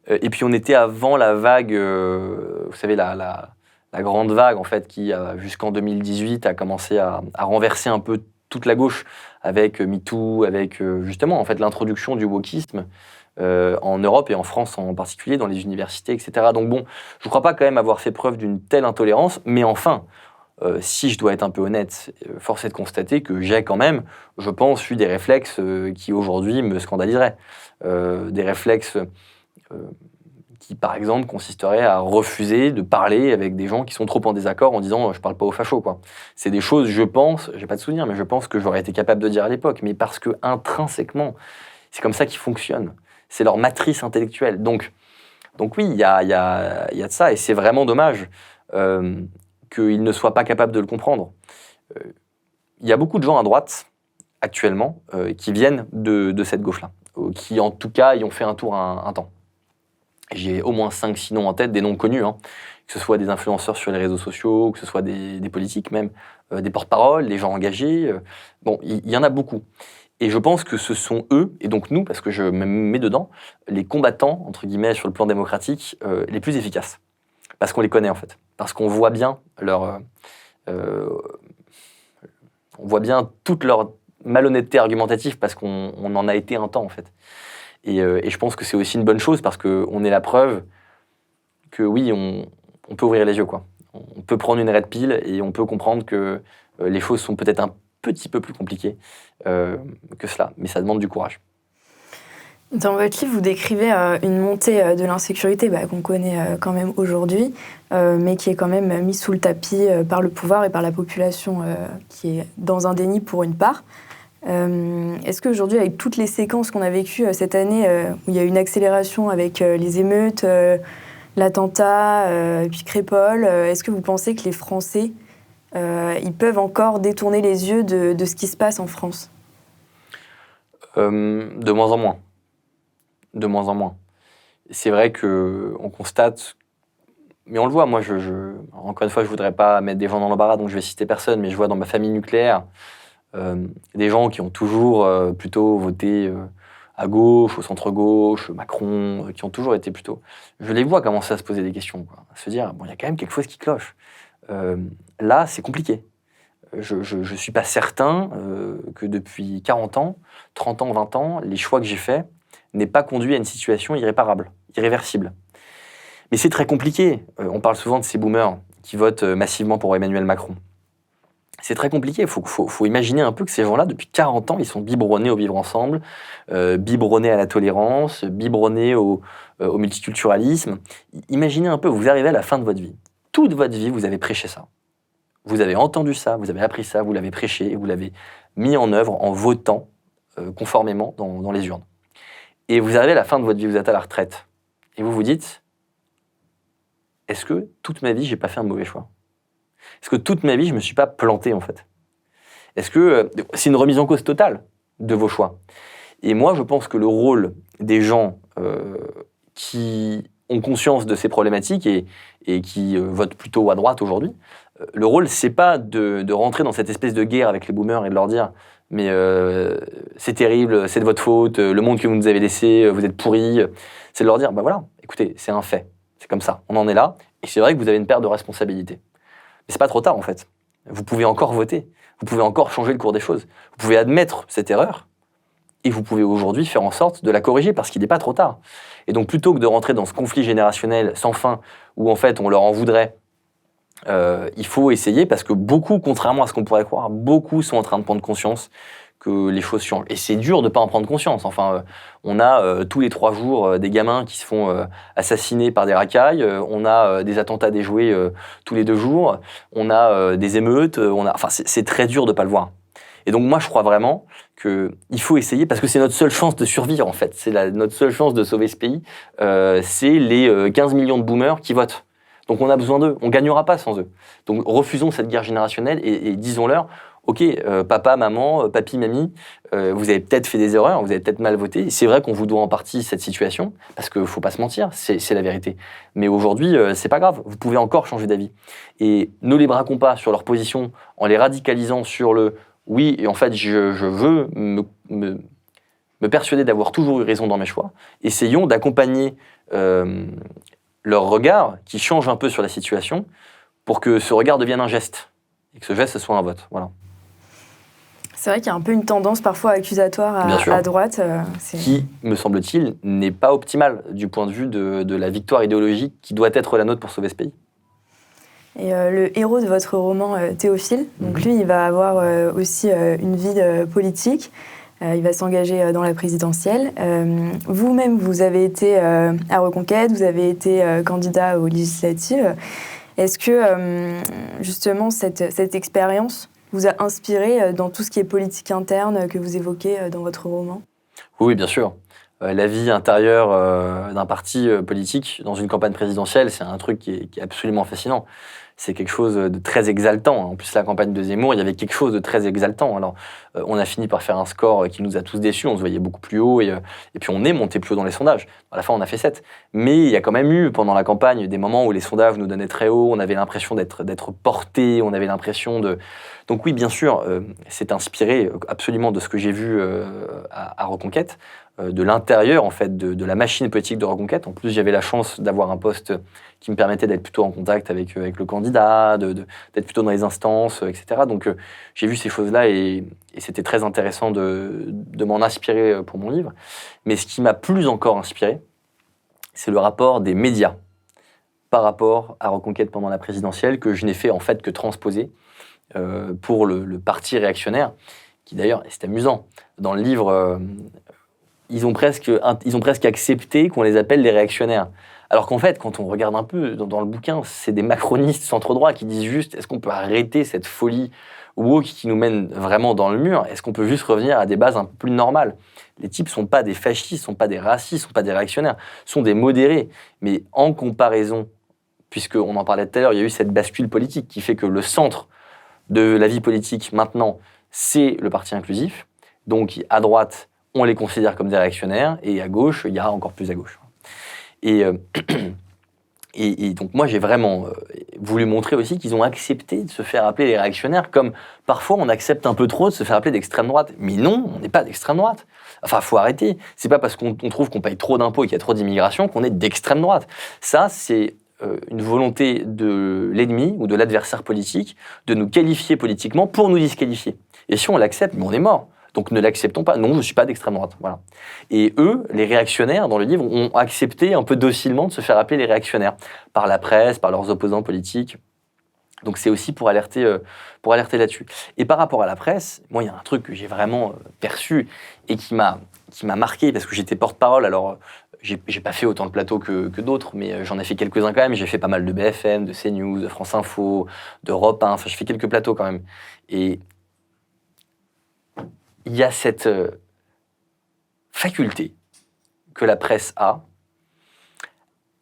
Et puis on était avant la vague, vous savez, la grande vague en fait, qui jusqu'en 2018 a commencé à renverser un peu toute la gauche avec MeToo, avec justement en fait l'introduction du wokisme en Europe et en France en particulier, dans les universités, etc. Donc bon, je crois pas quand même avoir fait preuve d'une telle intolérance, mais enfin, si je dois être un peu honnête, force est de constater que j'ai quand même, je pense, eu des réflexes qui aujourd'hui me scandaliseraient. Des réflexes qui, par exemple, consisterait à refuser de parler avec des gens qui sont trop en désaccord en disant « je parle pas aux fachos ». C'est des choses, je pense, j'ai pas de souvenir, mais je pense que j'aurais été capable de dire à l'époque, mais parce que intrinsèquement, c'est comme ça qu'ils fonctionnent. C'est leur matrice intellectuelle. Donc oui, il y a de ça, et c'est vraiment dommage qu'ils ne soient pas capables de le comprendre. Il y a beaucoup de gens à droite, actuellement, qui viennent de cette gauche-là, qui en tout cas y ont fait un tour un temps. J'ai au moins 5-6 noms en tête, des noms connus, hein, que ce soit des influenceurs sur les réseaux sociaux, que ce soit des politiques même, des porte-paroles, des gens engagés. Bon, il y en a beaucoup. Et je pense que ce sont eux, et donc nous, parce que je me mets dedans, les combattants, entre guillemets, sur le plan démocratique, les plus efficaces. Parce qu'on les connaît, en fait. Parce qu'on voit bien on voit bien toute leur malhonnêteté argumentative, parce qu'on en a été un temps, en fait. Et je pense que c'est aussi une bonne chose, parce qu'on est la preuve que oui, on peut ouvrir les yeux, quoi. On peut prendre une red pill et on peut comprendre que les choses sont peut-être un petit peu plus compliquées que cela, mais ça demande du courage. Dans votre livre, vous décrivez une montée de l'insécurité qu'on connaît quand même aujourd'hui, mais qui est quand même mise sous le tapis par le pouvoir et par la population qui est dans un déni pour une part. Est-ce qu'aujourd'hui, avec toutes les séquences qu'on a vécues cette année, où il y a une accélération avec les émeutes, l'attentat, puis Crépol, est-ce que vous pensez que les Français, ils peuvent encore détourner les yeux de ce qui se passe en France ? De moins en moins. De moins en moins. C'est vrai qu'on constate, mais on le voit, moi, encore une fois, je ne voudrais pas mettre des gens dans l'embarras, donc je vais citer personne, mais je vois dans ma famille nucléaire des gens qui ont toujours plutôt voté à gauche, au centre-gauche, Macron, qui ont toujours été plutôt... Je les vois commencer à se poser des questions, quoi, à se dire, bon, il y a quand même quelque chose qui cloche. Là, c'est compliqué. Je ne suis pas certain que depuis 40 ans, 30 ans, 20 ans, les choix que j'ai faits n'aient pas conduit à une situation irréparable, irréversible. Mais c'est très compliqué. On parle souvent de ces boomers qui votent massivement pour Emmanuel Macron. C'est très compliqué. Il faut imaginer un peu que ces gens-là, depuis 40 ans, ils sont biberonnés au vivre ensemble, biberonnés à la tolérance, biberonnés au multiculturalisme. Imaginez un peu, vous arrivez à la fin de votre vie. Toute votre vie, vous avez prêché ça. Vous avez entendu ça, vous avez appris ça, vous l'avez prêché et vous l'avez mis en œuvre en votant conformément dans les urnes. Et vous arrivez à la fin de votre vie, vous êtes à la retraite. Et vous vous dites, est-ce que toute ma vie, j'ai pas fait un mauvais choix ? Est-ce que toute ma vie, je me suis pas planté, en fait ? Est-ce que c'est une remise en cause totale de vos choix ? Et moi, je pense que le rôle des gens qui ont conscience de ces problématiques et qui votent plutôt à droite aujourd'hui, le rôle, c'est pas de rentrer dans cette espèce de guerre avec les boomers et de leur dire « mais c'est terrible, c'est de votre faute, le monde que vous nous avez laissé, vous êtes pourris ». C'est de leur dire « bah voilà, écoutez, c'est un fait, c'est comme ça, on en est là, et c'est vrai que vous avez une part de responsabilité ». Mais c'est pas trop tard, en fait. Vous pouvez encore voter, vous pouvez encore changer le cours des choses, vous pouvez admettre cette erreur, et vous pouvez aujourd'hui faire en sorte de la corriger, parce qu'il n'est pas trop tard. Et donc, plutôt que de rentrer dans ce conflit générationnel sans fin, où en fait on leur en voudrait, il faut essayer, parce que beaucoup, contrairement à ce qu'on pourrait croire, beaucoup sont en train de prendre conscience que les choses changent. Et c'est dur de ne pas en prendre conscience. Enfin, on a tous les 3 jours des gamins qui se font assassiner par des racailles, on a des attentats déjoués tous les 2 jours, on a des émeutes, enfin, c'est très dur de ne pas le voir. Et donc moi, je crois vraiment qu'il faut essayer, parce que c'est notre seule chance de survivre, en fait. C'est notre seule chance de sauver ce pays. C'est les 15 millions de boomers qui votent. Donc on a besoin d'eux, on ne gagnera pas sans eux. Donc refusons cette guerre générationnelle et disons-leur, ok, papa, maman, papi, mamie, vous avez peut-être fait des erreurs, vous avez peut-être mal voté. C'est vrai qu'on vous doit en partie cette situation, parce qu'il ne faut pas se mentir, c'est la vérité. Mais aujourd'hui, c'est pas grave, vous pouvez encore changer d'avis. Et ne les braquons pas sur leur position en les radicalisant sur le « oui, et en fait, je veux me persuader d'avoir toujours eu raison dans mes choix ». Essayons d'accompagner leur regard qui change un peu sur la situation pour que ce regard devienne un geste et que ce geste, ce soit un vote. Voilà. C'est vrai qu'il y a un peu une tendance parfois accusatoire à droite. Qui, me semble-t-il, n'est pas optimale du point de vue de la victoire idéologique qui doit être la nôtre pour sauver ce pays. Et le héros de votre roman, Théophile, donc lui, il va avoir aussi une vie politique. Il va s'engager dans la présidentielle. Vous-même, vous avez été à Reconquête, vous avez été candidat aux législatives. Est-ce que, justement, cette expérience vous a inspiré dans tout ce qui est politique interne que vous évoquez dans votre roman ? Oui, bien sûr. La vie intérieure d'un parti politique dans une campagne présidentielle, c'est un truc qui est absolument fascinant. C'est quelque chose de très exaltant. En plus, la campagne de Zemmour, il y avait quelque chose de très exaltant. Alors, on a fini par faire un score qui nous a tous déçus. On se voyait beaucoup plus haut et puis on est monté plus haut dans les sondages. À la fin, on a fait 7. Mais il y a quand même eu, pendant la campagne, des moments où les sondages nous donnaient très haut. On avait l'impression d'être porté. On avait l'impression de... Donc oui, bien sûr, c'est inspiré absolument de ce que j'ai vu à Reconquête, de l'intérieur en fait de la machine politique de Reconquête. En plus, j'avais la chance d'avoir un poste qui me permettait d'être plutôt en contact avec le candidat, d'être plutôt dans les instances, etc. Donc j'ai vu ces choses-là et c'était très intéressant de m'en inspirer pour mon livre. Mais ce qui m'a plus encore inspiré, c'est le rapport des médias par rapport à Reconquête pendant la présidentielle, que je n'ai fait en fait que transposer pour le parti réactionnaire, qui d'ailleurs, c'est amusant, dans le livre... Ils ont presque accepté qu'on les appelle les réactionnaires. Alors qu'en fait, quand on regarde un peu dans le bouquin, c'est des macronistes centre-droit qui disent juste est-ce qu'on peut arrêter cette folie woke qui nous mène vraiment dans le mur ? Est-ce qu'on peut juste revenir à des bases un peu plus normales ? Les types ne sont pas des fascistes, ne sont pas des racistes, ne sont pas des réactionnaires, sont des modérés. Mais en comparaison, puisqu'on en parlait tout à l'heure, il y a eu cette bascule politique qui fait que le centre de la vie politique maintenant, c'est le parti inclusif. Donc à droite, on les considère comme des réactionnaires, et à gauche, il y a encore plus à gauche. Et donc moi, j'ai vraiment voulu montrer aussi qu'ils ont accepté de se faire appeler les réactionnaires, comme parfois on accepte un peu trop de se faire appeler d'extrême droite. Mais non, on n'est pas d'extrême droite. Enfin, faut arrêter. C'est pas parce qu'on trouve qu'on paye trop d'impôts et qu'il y a trop d'immigration qu'on est d'extrême droite. Ça, c'est une volonté de l'ennemi ou de l'adversaire politique de nous qualifier politiquement pour nous disqualifier. Et si on l'accepte, mais on est mort. Donc ne l'acceptons pas. Non, je ne suis pas d'extrême droite. Voilà. Et eux, les réactionnaires, dans le livre, ont accepté un peu docilement de se faire appeler les réactionnaires par la presse, par leurs opposants politiques. Donc c'est aussi pour alerter là-dessus. Et par rapport à la presse, moi, il y a un truc que j'ai vraiment perçu et qui m'a marqué, parce que j'étais porte-parole. Alors, j'ai pas fait autant de plateaux que d'autres, mais j'en ai fait quelques-uns quand même. J'ai fait pas mal de BFM, de CNews, de France Info, d'Europe 1. Enfin, j'ai fait quelques plateaux quand même. Et il y a cette faculté que la presse a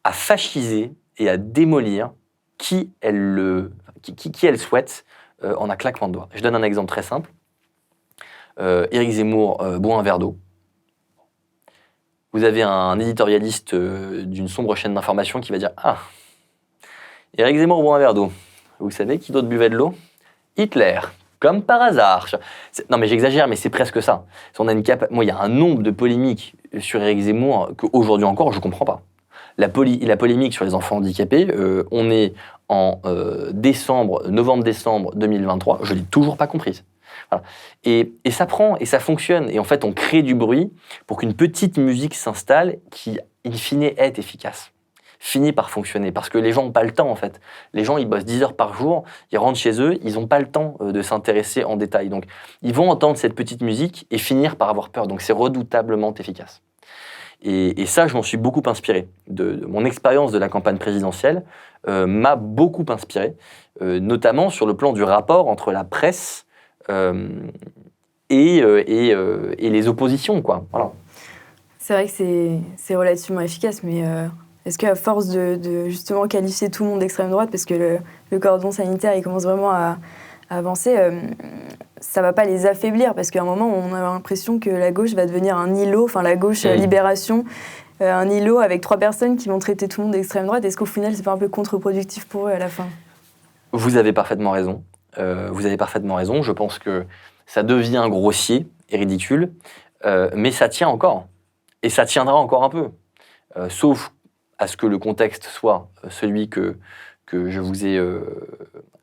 à fasciser et à démolir qui elle souhaite en un claquement de doigts. Je donne un exemple très simple. Éric Zemmour boit un verre d'eau. Vous avez un éditorialiste d'une sombre chaîne d'information qui va dire « Ah, Éric Zemmour boit un verre d'eau. Vous savez qui d'autre buvait de l'eau ? Hitler. Comme par hasard. » Non mais j'exagère, mais c'est presque ça. Moi, il y a un nombre de polémiques sur Éric Zemmour qu'aujourd'hui encore, je ne comprends pas. La polémique sur les enfants handicapés, on est en novembre-décembre 2023, je ne l'ai toujours pas comprise. Voilà. Et ça prend, et ça fonctionne. Et en fait, on crée du bruit pour qu'une petite musique s'installe qui, in fine, est efficace. Finit par fonctionner, parce que les gens n'ont pas le temps, en fait. Les gens, ils bossent 10 heures par jour, ils rentrent chez eux, ils n'ont pas le temps de s'intéresser en détail. Donc, ils vont entendre cette petite musique et finir par avoir peur. Donc, c'est redoutablement efficace. Et ça, je m'en suis beaucoup inspiré. De mon expérience de la campagne présidentielle m'a beaucoup inspiré, notamment sur le plan du rapport entre la presse et les oppositions, quoi. Voilà. C'est vrai que c'est relativement efficace, mais est-ce qu'à force de justement qualifier tout le monde d'extrême droite, parce que le cordon sanitaire il commence vraiment à avancer, ça ne va pas les affaiblir, parce qu'à un moment, on a l'impression que la gauche va devenir un îlot, enfin la gauche libération, un îlot avec 3 personnes qui vont traiter tout le monde d'extrême droite. Est-ce qu'au final, c'est pas un peu contre-productif pour eux à la fin ? Vous avez parfaitement raison. Je pense que ça devient grossier et ridicule, mais ça tient encore. Et ça tiendra encore un peu. Sauf à ce que le contexte soit celui que je vous ai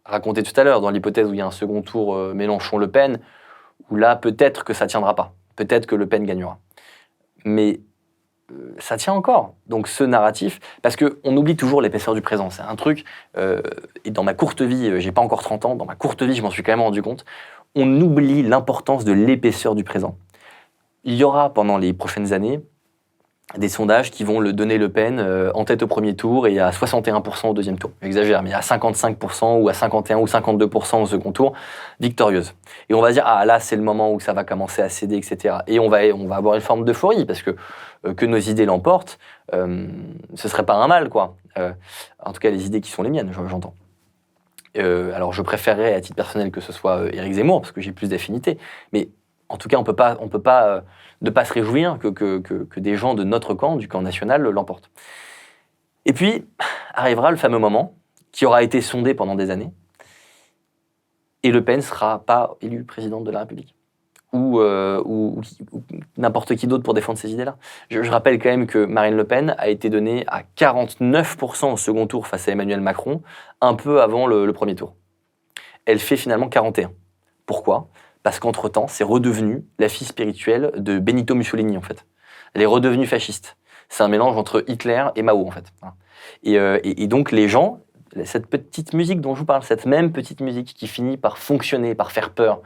raconté tout à l'heure, dans l'hypothèse où il y a un second tour Mélenchon-Le Pen, où là, peut-être que ça ne tiendra pas. Peut-être que Le Pen gagnera. Mais ça tient encore. Donc ce narratif, parce qu'on oublie toujours l'épaisseur du présent. C'est un truc, et dans ma courte vie, j'ai pas encore 30 ans, dans ma courte vie, je m'en suis quand même rendu compte, on oublie l'importance de l'épaisseur du présent. il y aura pendant les prochaines années des sondages qui vont donner Le Pen en tête au premier tour et à 61% au deuxième tour. J'exagère, mais à 55% ou à 51 ou 52% au second tour, victorieuse. Et on va dire, ah là, c'est le moment où ça va commencer à céder, etc. Et on va avoir une forme d'euphorie, parce que nos idées l'emportent, ce serait pas un mal, quoi. En tout cas, les idées qui sont les miennes, j'entends. Alors, je préférerais, à titre personnel, que ce soit Éric Zemmour, parce que j'ai plus d'affinité. Mais en tout cas, on peut pas ne pas se réjouir que des gens de notre camp, du camp national, l'emportent. Et puis, arrivera le fameux moment, qui aura été sondé pendant des années, et Le Pen ne sera pas élu présidente de la République. Ou n'importe qui d'autre pour défendre ces idées-là. Je rappelle quand même que Marine Le Pen a été donnée à 49% au second tour face à Emmanuel Macron, un peu avant le premier tour. Elle fait finalement 41%. Pourquoi ? Parce qu'entre-temps, c'est redevenu la fille spirituelle de Benito Mussolini, en fait. Elle est redevenue fasciste. C'est un mélange entre Hitler et Mao, en fait. Et donc, les gens, cette petite musique dont je vous parle, cette même petite musique qui finit par fonctionner, par faire peur,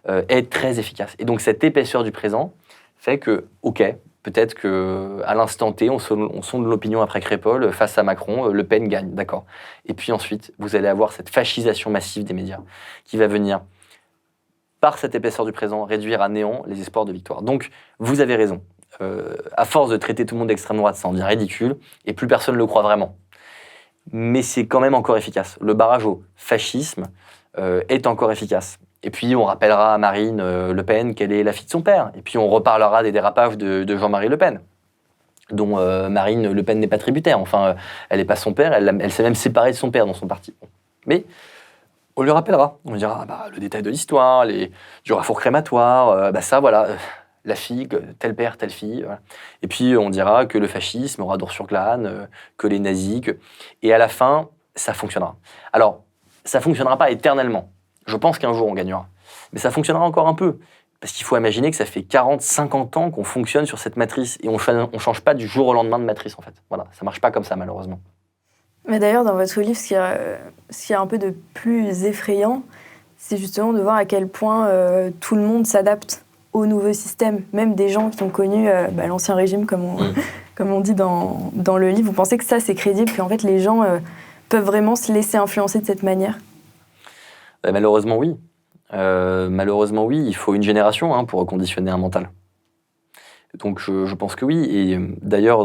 est très efficace. Et donc, cette épaisseur du présent fait que, ok, peut-être qu'à l'instant T, on sonde l'opinion après Crépol, face à Macron, Le Pen gagne, d'accord. Et puis ensuite, vous allez avoir cette fascisation massive des médias qui va venir, par cette épaisseur du présent, réduire à néant les espoirs de victoire. Donc, vous avez raison. À force de traiter tout le monde d'extrême droite, ça en devient ridicule, et plus personne ne le croit vraiment. Mais c'est quand même encore efficace. Le barrage au fascisme est encore efficace. Et puis, on rappellera à Marine Le Pen qu'elle est la fille de son père. Et puis, on reparlera des dérapages de Jean-Marie Le Pen, dont Marine Le Pen n'est pas tributaire. Enfin, elle n'est pas son père, elle s'est même séparée de son père dans son parti. Mais on lui rappellera. On lui dira le détail de l'histoire, du rafour crématoire, ça, voilà, la fille, tel père, telle fille. Voilà. Et puis, on dira que le fascisme aura d'or sur glane, que les nazis... Et à la fin, ça fonctionnera. Alors, ça ne fonctionnera pas éternellement. Je pense qu'un jour, on gagnera. Mais ça fonctionnera encore un peu. Parce qu'il faut imaginer que ça fait 40, 50 ans qu'on fonctionne sur cette matrice. Et on ne change pas du jour au lendemain de matrice, en fait. Voilà, ça ne marche pas comme ça, malheureusement. Mais d'ailleurs, dans votre livre, ce qui est un peu de plus effrayant, c'est justement de voir à quel point tout le monde s'adapte au nouveau système. Même des gens qui ont connu l'ancien régime, comme on dit dans le livre. Vous pensez que ça, c'est crédible, qu'en fait, les gens peuvent vraiment se laisser influencer de cette manière ? Malheureusement, oui. Malheureusement, oui. Il faut une génération pour reconditionner un mental. Donc, je pense que oui. Et d'ailleurs,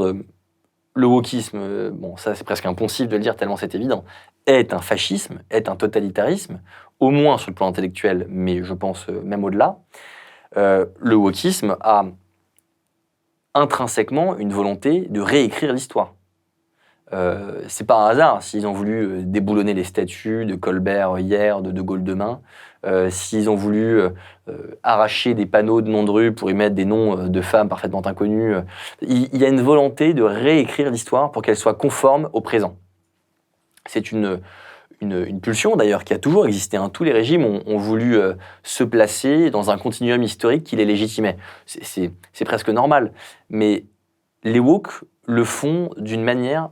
le wokisme, ça c'est presque impossible de le dire tellement c'est évident, est un fascisme, est un totalitarisme, au moins sur le plan intellectuel, mais je pense même au-delà. Le wokisme a intrinsèquement une volonté de réécrire l'histoire. C'est pas un hasard s'ils ont voulu déboulonner les statues de Colbert hier, de Gaulle demain, s'ils ont voulu arracher des panneaux de noms de rue pour y mettre des noms de femmes parfaitement inconnues. Il y a une volonté de réécrire l'histoire pour qu'elle soit conforme au présent. C'est une pulsion d'ailleurs qui a toujours existé. Tous les régimes ont voulu se placer dans un continuum historique qui les légitimait. C'est presque normal. Mais les woke le font d'une manière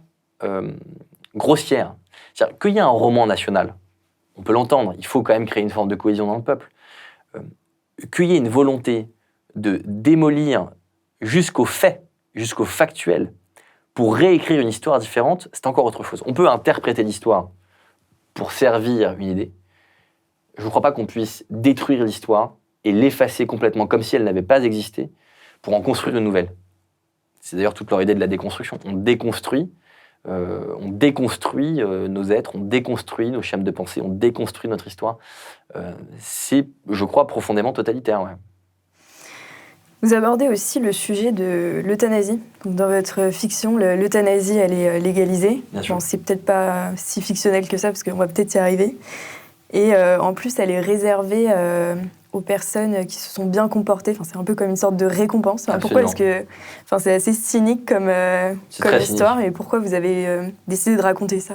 grossière. C'est-à-dire qu'il y a un roman national, on peut l'entendre, il faut quand même créer une forme de cohésion dans le peuple. Qu'il y ait une volonté de démolir jusqu'au fait, jusqu'au factuel, pour réécrire une histoire différente, c'est encore autre chose. On peut interpréter l'histoire pour servir une idée. Je ne crois pas qu'on puisse détruire l'histoire et l'effacer complètement comme si elle n'avait pas existé pour en construire une nouvelle. C'est d'ailleurs toute leur idée de la déconstruction. On déconstruit nos êtres, on déconstruit nos schèmes de pensée, on déconstruit notre histoire. C'est, je crois, profondément totalitaire. Ouais. Vous abordez aussi le sujet de l'euthanasie. Donc, dans votre fiction, l'euthanasie, elle est légalisée. Bon, c'est peut-être pas si fictionnel que ça, parce qu'on va peut-être y arriver. Et en plus, elle est réservée aux personnes qui se sont bien comportées. Enfin, c'est un peu comme une sorte de récompense. Enfin, pourquoi est-ce que... Enfin, c'est assez cynique comme histoire. Cynique. Et pourquoi vous avez décidé de raconter ça ?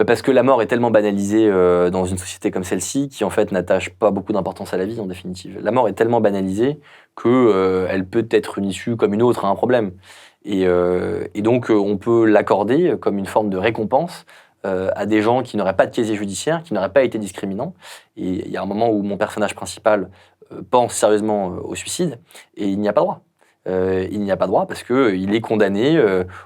Parce que la mort est tellement banalisée dans une société comme celle-ci qui, en fait, n'attache pas beaucoup d'importance à la vie, en définitive. La mort est tellement banalisée qu'elle peut être une issue comme une autre à un problème. Et donc, on peut l'accorder comme une forme de récompense à des gens qui n'auraient pas de casier judiciaire, qui n'auraient pas été discriminants. Et il y a un moment où mon personnage principal pense sérieusement au suicide, et il n'y a pas droit. Il n'y a pas droit parce qu'il est condamné,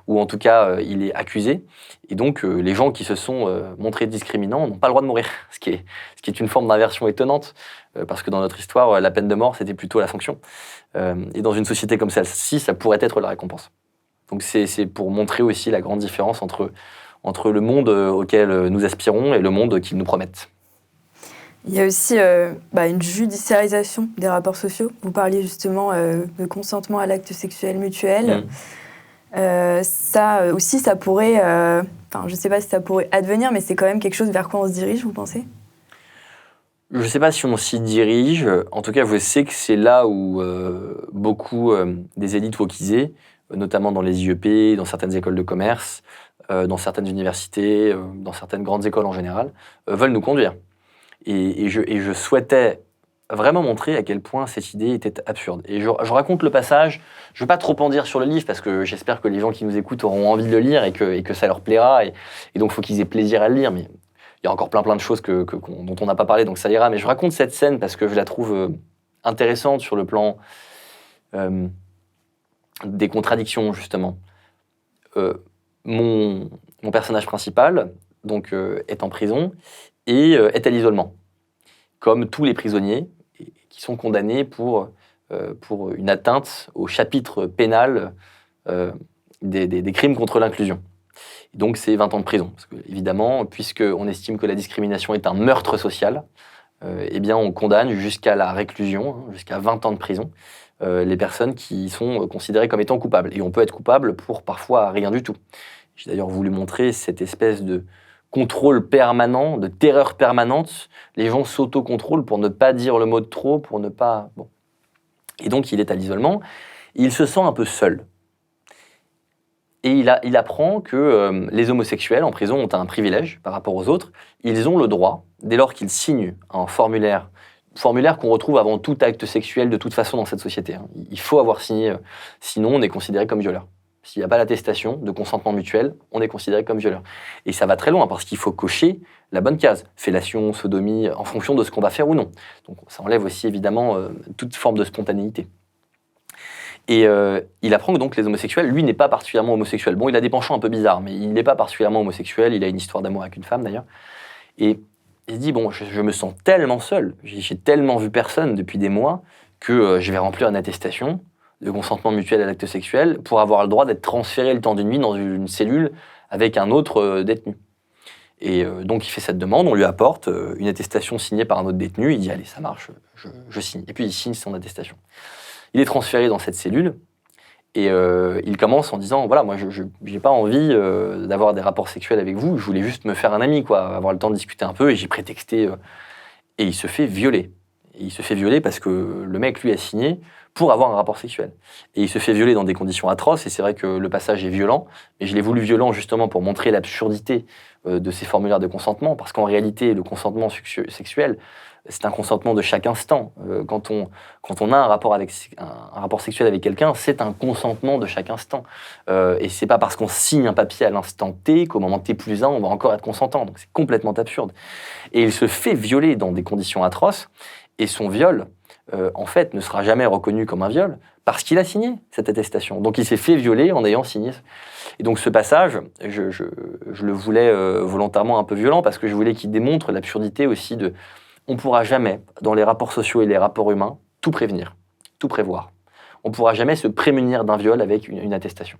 ou en tout cas, il est accusé. Et donc, les gens qui se sont montrés discriminants n'ont pas le droit de mourir, ce qui est une forme d'inversion étonnante, parce que dans notre histoire, la peine de mort, c'était plutôt la sanction. Et dans une société comme celle-ci, ça pourrait être la récompense. Donc, c'est pour montrer aussi la grande différence entre le monde auquel nous aspirons et le monde qu'ils nous promettent. Il y a aussi une judiciarisation des rapports sociaux. Vous parliez justement de consentement à l'acte sexuel mutuel. Ça aussi, ça pourrait... je ne sais pas si ça pourrait advenir, mais c'est quand même quelque chose vers quoi on se dirige, vous pensez ? Je ne sais pas si on s'y dirige. En tout cas, je sais que c'est là où beaucoup des élites wokisées, notamment dans les IEP, dans certaines écoles de commerce, dans certaines universités, dans certaines grandes écoles en général, veulent nous conduire. Et je souhaitais vraiment montrer à quel point cette idée était absurde. Et je raconte le passage, je ne vais pas trop en dire sur le livre, parce que j'espère que les gens qui nous écoutent auront envie de le lire et que ça leur plaira. Et donc, il faut qu'ils aient plaisir à le lire. Mais il y a encore plein de choses dont on n'a pas parlé, donc ça ira. Mais je raconte cette scène parce que je la trouve intéressante sur le plan des contradictions, justement. Mon personnage principal donc, est en prison et est à l'isolement, comme tous les prisonniers qui sont condamnés pour une atteinte au chapitre pénal des crimes contre l'inclusion. Et donc c'est 20 ans de prison, parce que, évidemment, puisqu'on estime que la discrimination est un meurtre social, eh bien on condamne jusqu'à la réclusion, jusqu'à 20 ans de prison, les personnes qui sont considérées comme étant coupables. Et on peut être coupable pour parfois rien du tout. J'ai d'ailleurs voulu montrer cette espèce de contrôle permanent, de terreur permanente. Les gens s'auto-contrôlent pour ne pas dire le mot de trop, pour ne pas... Bon. Et donc, il est à l'isolement. Il se sent un peu seul. Et il apprend que les homosexuels en prison ont un privilège par rapport aux autres. Ils ont le droit, dès lors qu'ils signent un formulaire qu'on retrouve avant tout acte sexuel de toute façon dans cette société. Il faut avoir signé, sinon on est considéré comme violeur. S'il n'y a pas l'attestation de consentement mutuel, on est considéré comme violeur. Et ça va très loin parce qu'il faut cocher la bonne case. Fellation, sodomie, en fonction de ce qu'on va faire ou non. Donc ça enlève aussi évidemment toute forme de spontanéité. Et il apprend que donc les homosexuels, lui n'est pas particulièrement homosexuel. Bon, il a des penchants un peu bizarres, mais il n'est pas particulièrement homosexuel. Il a une histoire d'amour avec une femme d'ailleurs. Et il se dit, bon, je me sens tellement seul, j'ai tellement vu personne depuis des mois que je vais remplir une attestation de consentement mutuel à l'acte sexuel pour avoir le droit d'être transféré le temps d'une nuit dans une cellule avec un autre détenu. Et donc il fait cette demande, on lui apporte une attestation signée par un autre détenu, il dit allez ça marche, je signe. Et puis il signe son attestation. Il est transféré dans cette cellule et il commence en disant voilà moi je n'ai pas envie d'avoir des rapports sexuels avec vous, je voulais juste me faire un ami quoi, avoir le temps de discuter un peu et j'ai prétexté et il se fait violer. Et il se fait violer parce que le mec lui a signé pour avoir un rapport sexuel. Et il se fait violer dans des conditions atroces, et c'est vrai que le passage est violent, mais je l'ai voulu violent justement pour montrer l'absurdité de ces formulaires de consentement, parce qu'en réalité, le consentement sexuel, c'est un consentement de chaque instant. Quand on a un rapport sexuel avec quelqu'un, c'est un consentement de chaque instant. Et c'est pas parce qu'on signe un papier à l'instant T qu'au moment T+1, on va encore être consentant. Donc c'est complètement absurde. Et il se fait violer dans des conditions atroces, et son viol, en fait, ne sera jamais reconnu comme un viol parce qu'il a signé cette attestation. Donc, il s'est fait violer en ayant signé. Et donc, ce passage, je le voulais volontairement un peu violent parce que je voulais qu'il démontre l'absurdité aussi de... On ne pourra jamais, dans les rapports sociaux et les rapports humains, tout prévenir, tout prévoir. On ne pourra jamais se prémunir d'un viol avec une attestation.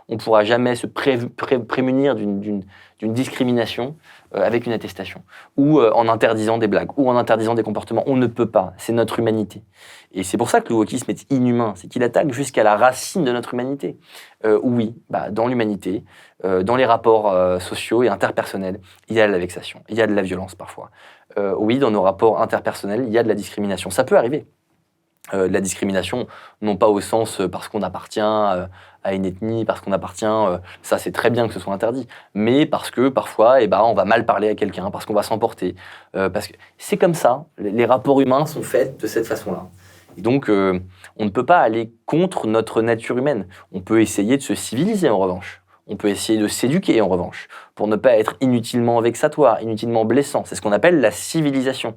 On ne pourra jamais se prémunir d'une discrimination avec une attestation. Ou en interdisant des blagues, ou en interdisant des comportements. On ne peut pas. C'est notre humanité. Et c'est pour ça que le wokisme est inhumain. C'est qu'il attaque jusqu'à la racine de notre humanité. Oui, dans l'humanité, dans les rapports sociaux et interpersonnels, il y a de la vexation. Il y a de la violence parfois. Oui, dans nos rapports interpersonnels, il y a de la discrimination. Ça peut arriver. De la discrimination, non pas au sens parce qu'on appartient à une ethnie, parce qu'on appartient, ça c'est très bien que ce soit interdit, mais parce que parfois on va mal parler à quelqu'un, parce qu'on va s'emporter, parce que c'est comme ça, les rapports humains sont faits de cette façon-là. Et donc on ne peut pas aller contre notre nature humaine, on peut essayer de se civiliser en revanche, On peut essayer de s'éduquer, en revanche, pour ne pas être inutilement vexatoire, inutilement blessant. C'est ce qu'on appelle la civilisation.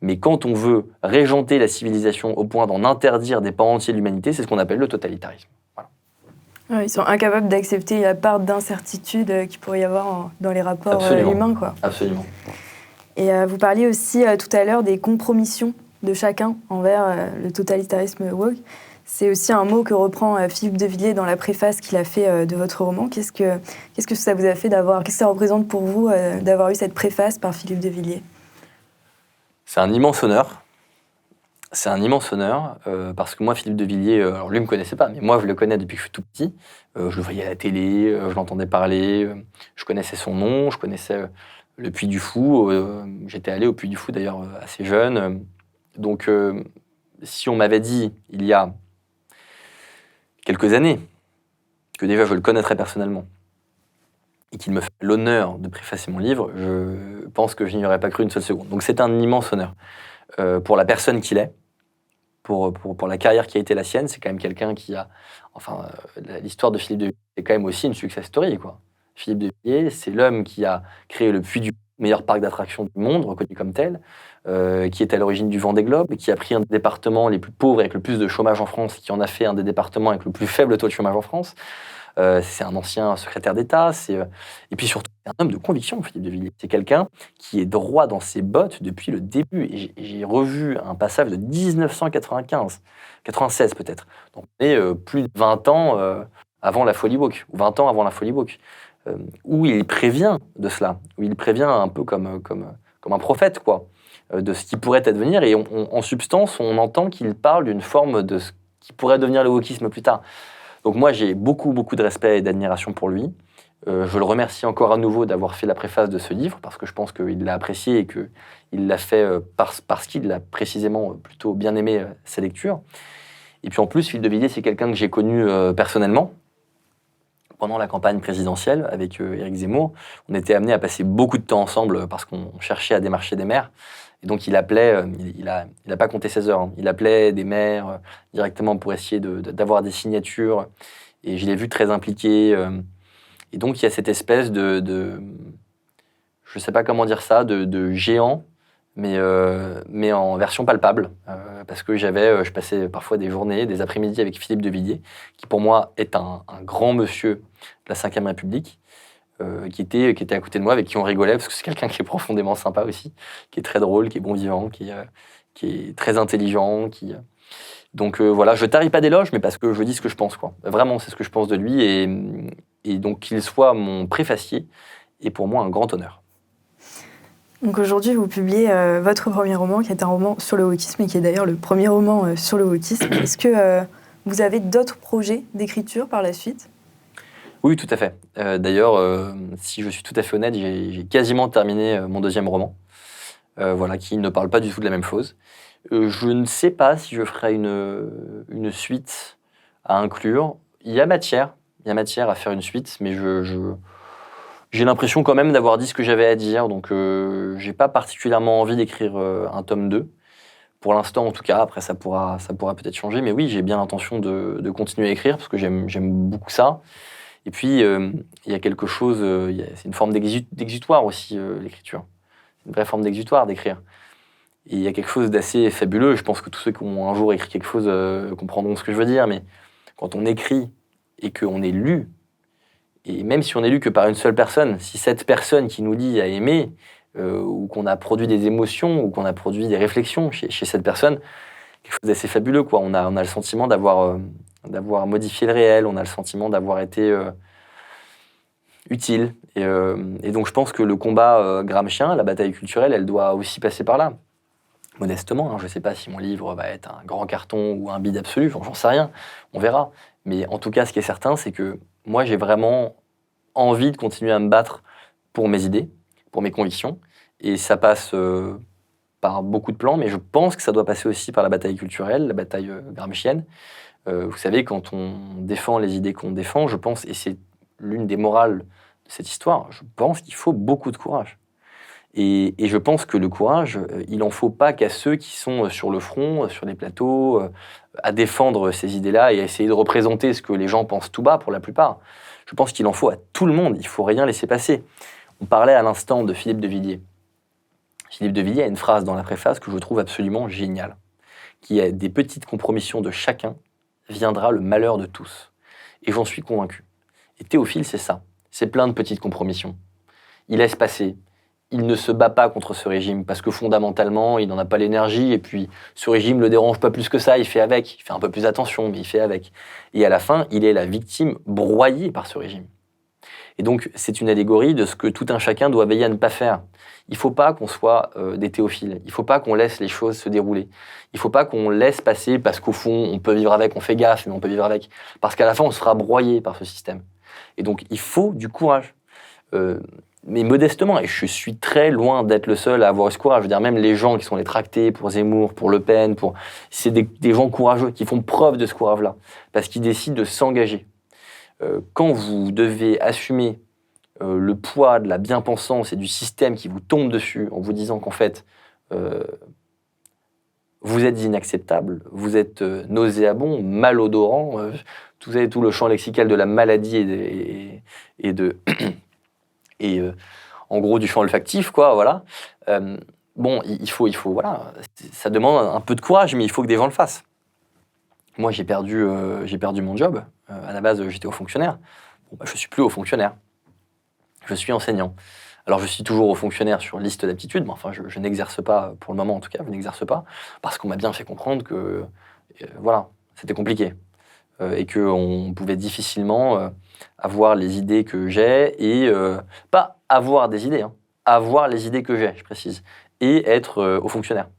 Mais quand on veut régenter la civilisation au point d'en interdire des pans entiers de l'humanité, c'est ce qu'on appelle le totalitarisme. Voilà. Ouais, ils sont incapables d'accepter la part d'incertitude qu'il pourrait y avoir dans les rapports humains, quoi. Absolument. Et vous parliez aussi tout à l'heure des compromissions de chacun envers le totalitarisme woke. C'est aussi un mot que reprend Philippe de Villiers dans la préface qu'il a fait de votre roman. Qu'est-ce que ça vous a fait d'avoir, qu'est-ce que ça représente pour vous d'avoir eu cette préface par Philippe de Villiers? C'est un immense honneur. C'est un immense honneur parce que moi, Philippe de Villiers, alors lui ne me connaissait pas, mais moi je le connais depuis que je suis tout petit. Je le voyais à la télé, je l'entendais parler, je connaissais son nom, je connaissais le Puy du Fou. J'étais allé au Puy du Fou d'ailleurs assez jeune. Donc si on m'avait dit il y a quelques années que déjà je le connaîtrais personnellement et qu'il me fait l'honneur de préfacer mon livre, je pense que je n'y aurais pas cru une seule seconde. Donc c'est un immense honneur pour la personne qu'il est. Pour la carrière qui a été la sienne, c'est quand même quelqu'un qui a... Enfin, l'histoire de Philippe de Villiers, c'est quand même aussi une success story, quoi. Philippe de Villiers, c'est l'homme qui a créé le Puy du Fou, meilleur parc d'attractions du monde, reconnu comme tel, qui est à l'origine du Vendée Globe, qui a pris un des départements les plus pauvres avec le plus de chômage en France, qui en a fait un des départements avec le plus faible taux de chômage en France. C'est un ancien secrétaire d'État, et puis surtout, c'est un homme de conviction, Philippe de Villiers. C'est quelqu'un qui est droit dans ses bottes depuis le début. Et j'ai revu un passage de 1995, 96 peut-être. Donc on est plus de 20 ans avant la folie woke, ou 20 ans avant la folie woke, où il prévient de cela, où il prévient un peu comme un prophète, quoi, de ce qui pourrait advenir. Et en substance, on entend qu'il parle d'une forme de ce qui pourrait devenir le wokisme plus tard. Donc moi, j'ai beaucoup de respect et d'admiration pour lui. Je le remercie encore à nouveau d'avoir fait la préface de ce livre, parce que je pense qu'il l'a apprécié et qu'il l'a fait parce qu'il a précisément plutôt bien aimé sa lecture. Et puis en plus, Philippe de Villiers, c'est quelqu'un que j'ai connu personnellement. Pendant la campagne présidentielle avec Éric Zemmour, on était amenés à passer beaucoup de temps ensemble parce qu'on cherchait à démarcher des maires. Et donc il appelait, il a pas compté ses heures, hein. Il appelait des maires directement pour essayer d'avoir des signatures. Et je l'ai vu très impliqué. Et donc il y a cette espèce de je sais pas comment dire ça, de géant, mais en version palpable. Parce que je passais parfois des journées, des après-midi avec Philippe de Villiers, qui pour moi est un grand monsieur de la Ve République, qui était à côté de moi, avec qui on rigolait, parce que c'est quelqu'un qui est profondément sympa aussi, qui est très drôle, qui est bon vivant, qui est très intelligent. Donc voilà, je tarie pas d'éloges, mais parce que je dis ce que je pense, quoi. Vraiment, c'est ce que je pense de lui, et donc qu'il soit mon préfacier est pour moi un grand honneur. Donc aujourd'hui, vous publiez votre premier roman, qui est un roman sur le wokisme, et qui est d'ailleurs le premier roman sur le wokisme. Est-ce que vous avez d'autres projets d'écriture par la suite ? Oui, tout à fait. D'ailleurs, si je suis tout à fait honnête, j'ai quasiment terminé mon deuxième roman, voilà, qui ne parle pas du tout de la même chose. Je ne sais pas si je ferai une suite à inclure. Il y a matière à faire une suite, mais j'ai l'impression quand même d'avoir dit ce que j'avais à dire, donc j'ai pas particulièrement envie d'écrire un tome 2. Pour l'instant, en tout cas, après ça pourra peut-être changer, mais oui, j'ai bien l'intention de continuer à écrire, parce que j'aime beaucoup ça. Et puis, il y a quelque chose, c'est une forme d'exutoire aussi, l'écriture. C'est une vraie forme d'exutoire d'écrire. Et il y a quelque chose d'assez fabuleux. Je pense que tous ceux qui ont un jour écrit quelque chose comprendront ce que je veux dire, mais quand on écrit et qu'on est lu, et même si on est lu que par une seule personne, si cette personne qui nous lit a aimé, ou qu'on a produit des émotions, ou qu'on a produit des réflexions chez cette personne, quelque chose d'assez fabuleux, quoi. On a le sentiment d'avoir modifié le réel, on a le sentiment d'avoir été utile. Et donc je pense que le combat gramscien, la bataille culturelle, elle doit aussi passer par là. Modestement, hein, je ne sais pas si mon livre va être un grand carton ou un bide absolu, j'en sais rien, on verra. Mais en tout cas, ce qui est certain, c'est que moi, j'ai vraiment envie de continuer à me battre pour mes idées, pour mes convictions. Et ça passe par beaucoup de plans, mais je pense que ça doit passer aussi par la bataille culturelle, la bataille gramscienne. Vous savez, quand on défend les idées qu'on défend, je pense, et c'est l'une des morales de cette histoire, je pense qu'il faut beaucoup de courage. Et je pense que le courage, il n'en faut pas qu'à ceux qui sont sur le front, sur les plateaux, à défendre ces idées-là et à essayer de représenter ce que les gens pensent tout bas pour la plupart. Je pense qu'il en faut à tout le monde, il ne faut rien laisser passer. On parlait à l'instant de Philippe de Villiers. Philippe de Villiers a une phrase dans la préface que je trouve absolument géniale, qui est « Des petites compromissions de chacun viendra le malheur de tous ». Et j'en suis convaincu. Et Théophile, c'est ça. C'est plein de petites compromissions. Il laisse passer. Il ne se bat pas contre ce régime parce que fondamentalement, il n'en a pas l'énergie et puis ce régime ne le dérange pas plus que ça, il fait avec. Il fait un peu plus attention, mais il fait avec. Et à la fin, il est la victime broyée par ce régime. Et donc, c'est une allégorie de ce que tout un chacun doit veiller à ne pas faire. Il ne faut pas qu'on soit des théophiles. Il ne faut pas qu'on laisse les choses se dérouler. Il ne faut pas qu'on laisse passer parce qu'au fond, on peut vivre avec, on fait gaffe, mais on peut vivre avec. Parce qu'à la fin, on sera broyé par ce système. Et donc, il faut du courage. Mais modestement, et je suis très loin d'être le seul à avoir ce courage. Je veux dire, même les gens qui sont les tractés pour Zemmour, pour Le Pen, c'est des gens courageux qui font preuve de ce courage-là, parce qu'ils décident de s'engager. Quand vous devez assumer le poids de la bien-pensance et du système qui vous tombe dessus en vous disant qu'en fait, vous êtes inacceptable, vous êtes nauséabond, malodorant, vous avez tout le champ lexical de la maladie et en gros du champ olfactif, quoi, voilà. Bon, il faut, voilà, ça demande un peu de courage, mais il faut que des gens le fassent. Moi, j'ai perdu mon job. À la base, j'étais haut fonctionnaire. Bon, bah, je suis plus haut fonctionnaire. Je suis enseignant. Alors, je suis toujours haut fonctionnaire sur liste d'aptitudes, mais enfin, je n'exerce pas, pour le moment en tout cas, je n'exerce pas, parce qu'on m'a bien fait comprendre que, voilà, c'était compliqué. Et qu'on pouvait difficilement avoir les idées que j'ai, et pas avoir des idées, hein, avoir les idées que j'ai, je précise, et être haut fonctionnaire.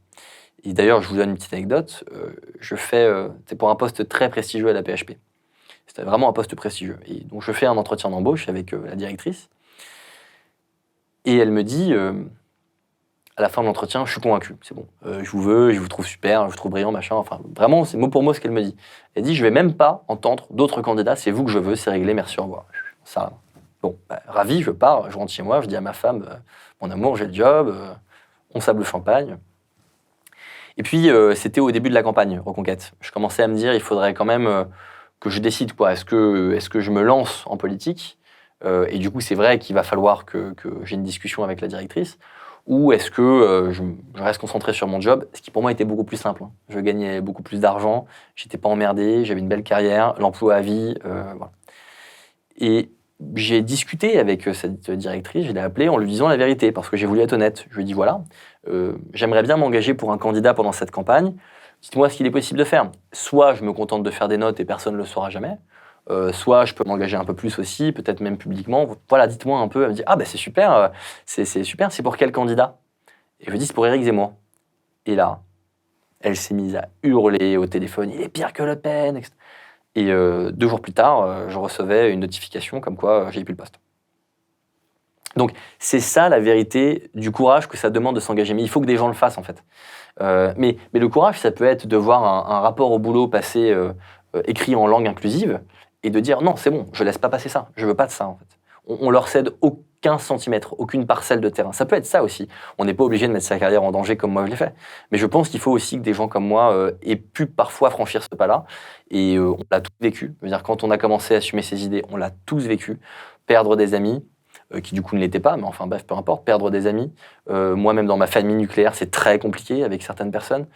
Et d'ailleurs, je vous donne une petite anecdote, c'est pour un poste très prestigieux à la PHP. C'était vraiment un poste prestigieux. Et donc, je fais un entretien d'embauche avec la directrice, et elle me dit, à la fin de l'entretien, je suis convaincu, c'est bon, je vous veux, je vous trouve super, je vous trouve brillant, machin, enfin, vraiment, c'est mot pour mot ce qu'elle me dit. Elle dit, je vais même pas entendre d'autres candidats, c'est vous que je veux, c'est réglé, merci, au revoir. Ça, bon, bah, ravi, je pars, je rentre chez moi, je dis à ma femme, mon amour, j'ai le job, on sable le champagne. Et puis, c'était au début de la campagne, Reconquête. Je commençais à me dire, il faudrait quand même que je décide, quoi. Est-ce que je me lance en politique et du coup, c'est vrai qu'il va falloir que j'ai une discussion avec la directrice, ou est-ce que je reste concentré sur mon job, ce qui pour moi était beaucoup plus simple, hein. Je gagnais beaucoup plus d'argent, j'étais pas emmerdé, j'avais une belle carrière, l'emploi à vie, voilà. Et j'ai discuté avec cette directrice, je l'ai appelée en lui disant la vérité, parce que j'ai voulu être honnête. Je lui ai dit, voilà, j'aimerais bien m'engager pour un candidat pendant cette campagne, dites-moi ce qu'il est possible de faire. Soit je me contente de faire des notes et personne ne le saura jamais, soit je peux m'engager un peu plus aussi, peut-être même publiquement. Voilà, dites-moi un peu. Elle me dit, ah ben c'est super, c'est pour quel candidat? Et je lui dis, c'est pour Éric Zemmour. Et là, elle s'est mise à hurler au téléphone, il est pire que Le Pen, etc. Et 2 jours plus tard, je recevais une notification comme quoi j'ai plus le poste. Donc c'est ça la vérité du courage que ça demande de s'engager. Mais il faut que des gens le fassent en fait. Mais le courage, ça peut être de voir un rapport au boulot passer écrit en langue inclusive et de dire non, c'est bon, je laisse pas passer ça, je veux pas de ça en fait. On leur cède aucun centimètre, aucune parcelle de terrain. Ça peut être ça aussi. On n'est pas obligé de mettre sa carrière en danger comme moi je l'ai fait. Mais je pense qu'il faut aussi que des gens comme moi aient pu parfois franchir ce pas-là. Et on l'a tous vécu. Je veux dire, quand on a commencé à assumer ses idées, on l'a tous vécu. Perdre des amis, qui du coup ne l'étaient pas, mais enfin bref, peu importe. Perdre des amis. Moi-même dans ma famille nucléaire, c'est très compliqué avec certaines personnes.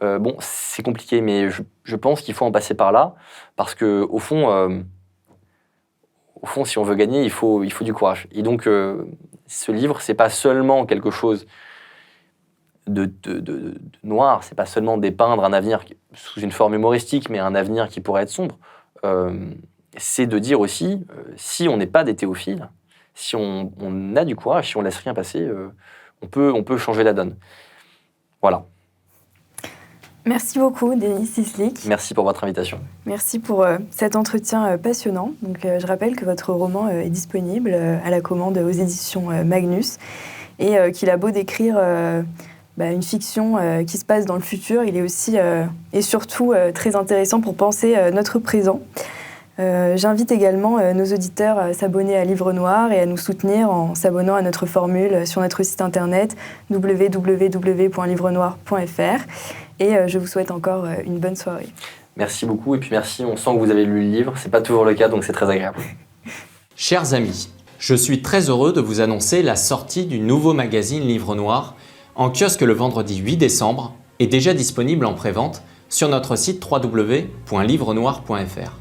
Bon, c'est compliqué, mais je pense qu'il faut en passer par là. Parce qu'au fond... Au fond, si on veut gagner, il faut du courage. Et donc, ce livre, c'est pas seulement quelque chose de noir, c'est pas seulement dépeindre un avenir sous une forme humoristique, mais un avenir qui pourrait être sombre. C'est de dire aussi, si on n'est pas des théophiles, si on a du courage, si on laisse rien passer, on peut changer la donne. Voilà. Merci beaucoup, Denis Ciclik. Merci pour votre invitation. Merci pour cet entretien passionnant. Donc, je rappelle que votre roman est disponible à la commande aux éditions Magnus et qu'il a beau décrire une fiction qui se passe dans le futur, il est aussi et surtout très intéressant pour penser notre présent. J'invite également nos auditeurs à s'abonner à Livre Noir et à nous soutenir en s'abonnant à notre formule sur notre site internet www.livrenoir.fr. Et je vous souhaite encore une bonne soirée. Merci beaucoup et puis merci, on sent que vous avez lu le livre, c'est pas toujours le cas donc c'est très agréable. Chers amis, je suis très heureux de vous annoncer la sortie du nouveau magazine Livre Noir en kiosque le vendredi 8 décembre et déjà disponible en prévente sur notre site www.livrenoir.fr.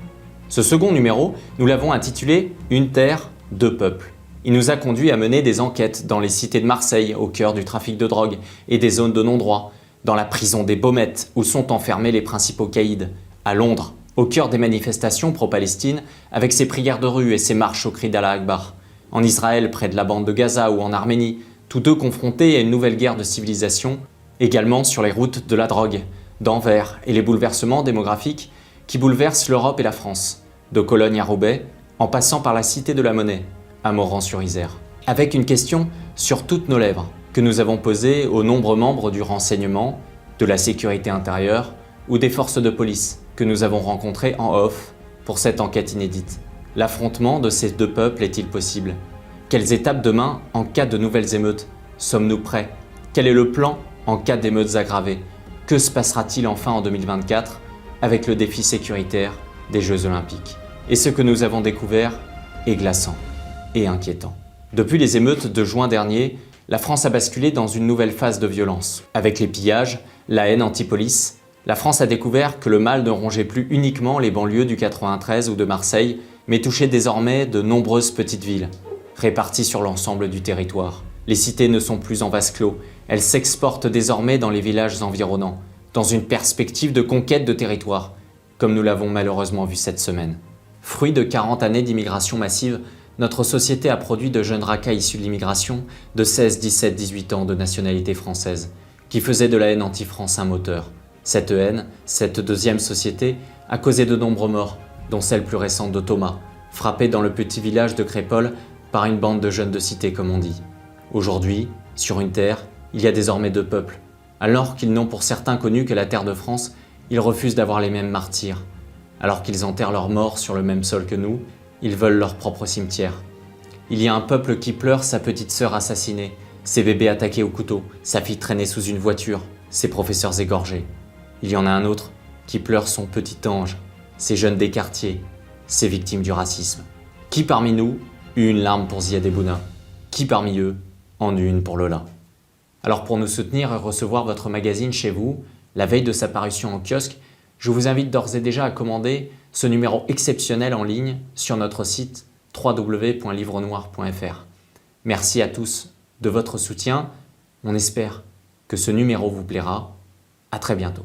Ce second numéro, nous l'avons intitulé « Une terre, deux peuples ». Il nous a conduit à mener des enquêtes dans les cités de Marseille, au cœur du trafic de drogue et des zones de non-droit, dans la prison des Baumettes, où sont enfermés les principaux caïds, à Londres, au cœur des manifestations pro-Palestine, avec ses prières de rue et ses marches au cri d'Allah Akbar, en Israël, près de la bande de Gaza ou en Arménie, tous deux confrontés à une nouvelle guerre de civilisation, également sur les routes de la drogue, d'Anvers et les bouleversements démographiques qui bouleversent l'Europe et la France, de Cologne à Roubaix, en passant par la Cité de la Monnaie, à Morand-sur-Isère. Avec une question sur toutes nos lèvres que nous avons posée aux nombreux membres du renseignement, de la sécurité intérieure ou des forces de police que nous avons rencontrés en off pour cette enquête inédite. L'affrontement de ces deux peuples est-il possible? Quelles étapes demain en cas de nouvelles émeutes? Sommes-nous prêts? Quel est le plan en cas d'émeutes aggravées? Que se passera-t-il enfin en 2024 avec le défi sécuritaire des Jeux Olympiques? Et ce que nous avons découvert est glaçant et inquiétant. Depuis les émeutes de juin dernier, la France a basculé dans une nouvelle phase de violence. Avec les pillages, la haine anti-police, la France a découvert que le mal ne rongeait plus uniquement les banlieues du 93 ou de Marseille, mais touchait désormais de nombreuses petites villes, réparties sur l'ensemble du territoire. Les cités ne sont plus en vase clos, elles s'exportent désormais dans les villages environnants, dans une perspective de conquête de territoire, comme nous l'avons malheureusement vu cette semaine. Fruit de 40 années d'immigration massive, notre société a produit de jeunes racailles issus de l'immigration de 16, 17, 18 ans de nationalité française, qui faisaient de la haine anti-France un moteur. Cette haine, cette deuxième société, a causé de nombreux morts, dont celle plus récente de Thomas, frappé dans le petit village de Crépol par une bande de jeunes de cité comme on dit. Aujourd'hui, sur une terre, il y a désormais deux peuples. Alors qu'ils n'ont pour certains connu que la terre de France, ils refusent d'avoir les mêmes martyrs. Alors qu'ils enterrent leurs morts sur le même sol que nous, ils veulent leur propre cimetière. Il y a un peuple qui pleure sa petite sœur assassinée, ses bébés attaqués au couteau, sa fille traînée sous une voiture, ses professeurs égorgés. Il y en a un autre qui pleure son petit ange, ces jeunes des quartiers, ces victimes du racisme. Qui parmi nous eut une larme pour Ziad Ebouna? Qui parmi eux en eut une pour Lola? Alors pour nous soutenir et recevoir votre magazine chez vous, la veille de sa parution en kiosque, je vous invite d'ores et déjà à commander ce numéro exceptionnel en ligne sur notre site www.livrenoir.fr. Merci à tous de votre soutien. On espère que ce numéro vous plaira. À très bientôt.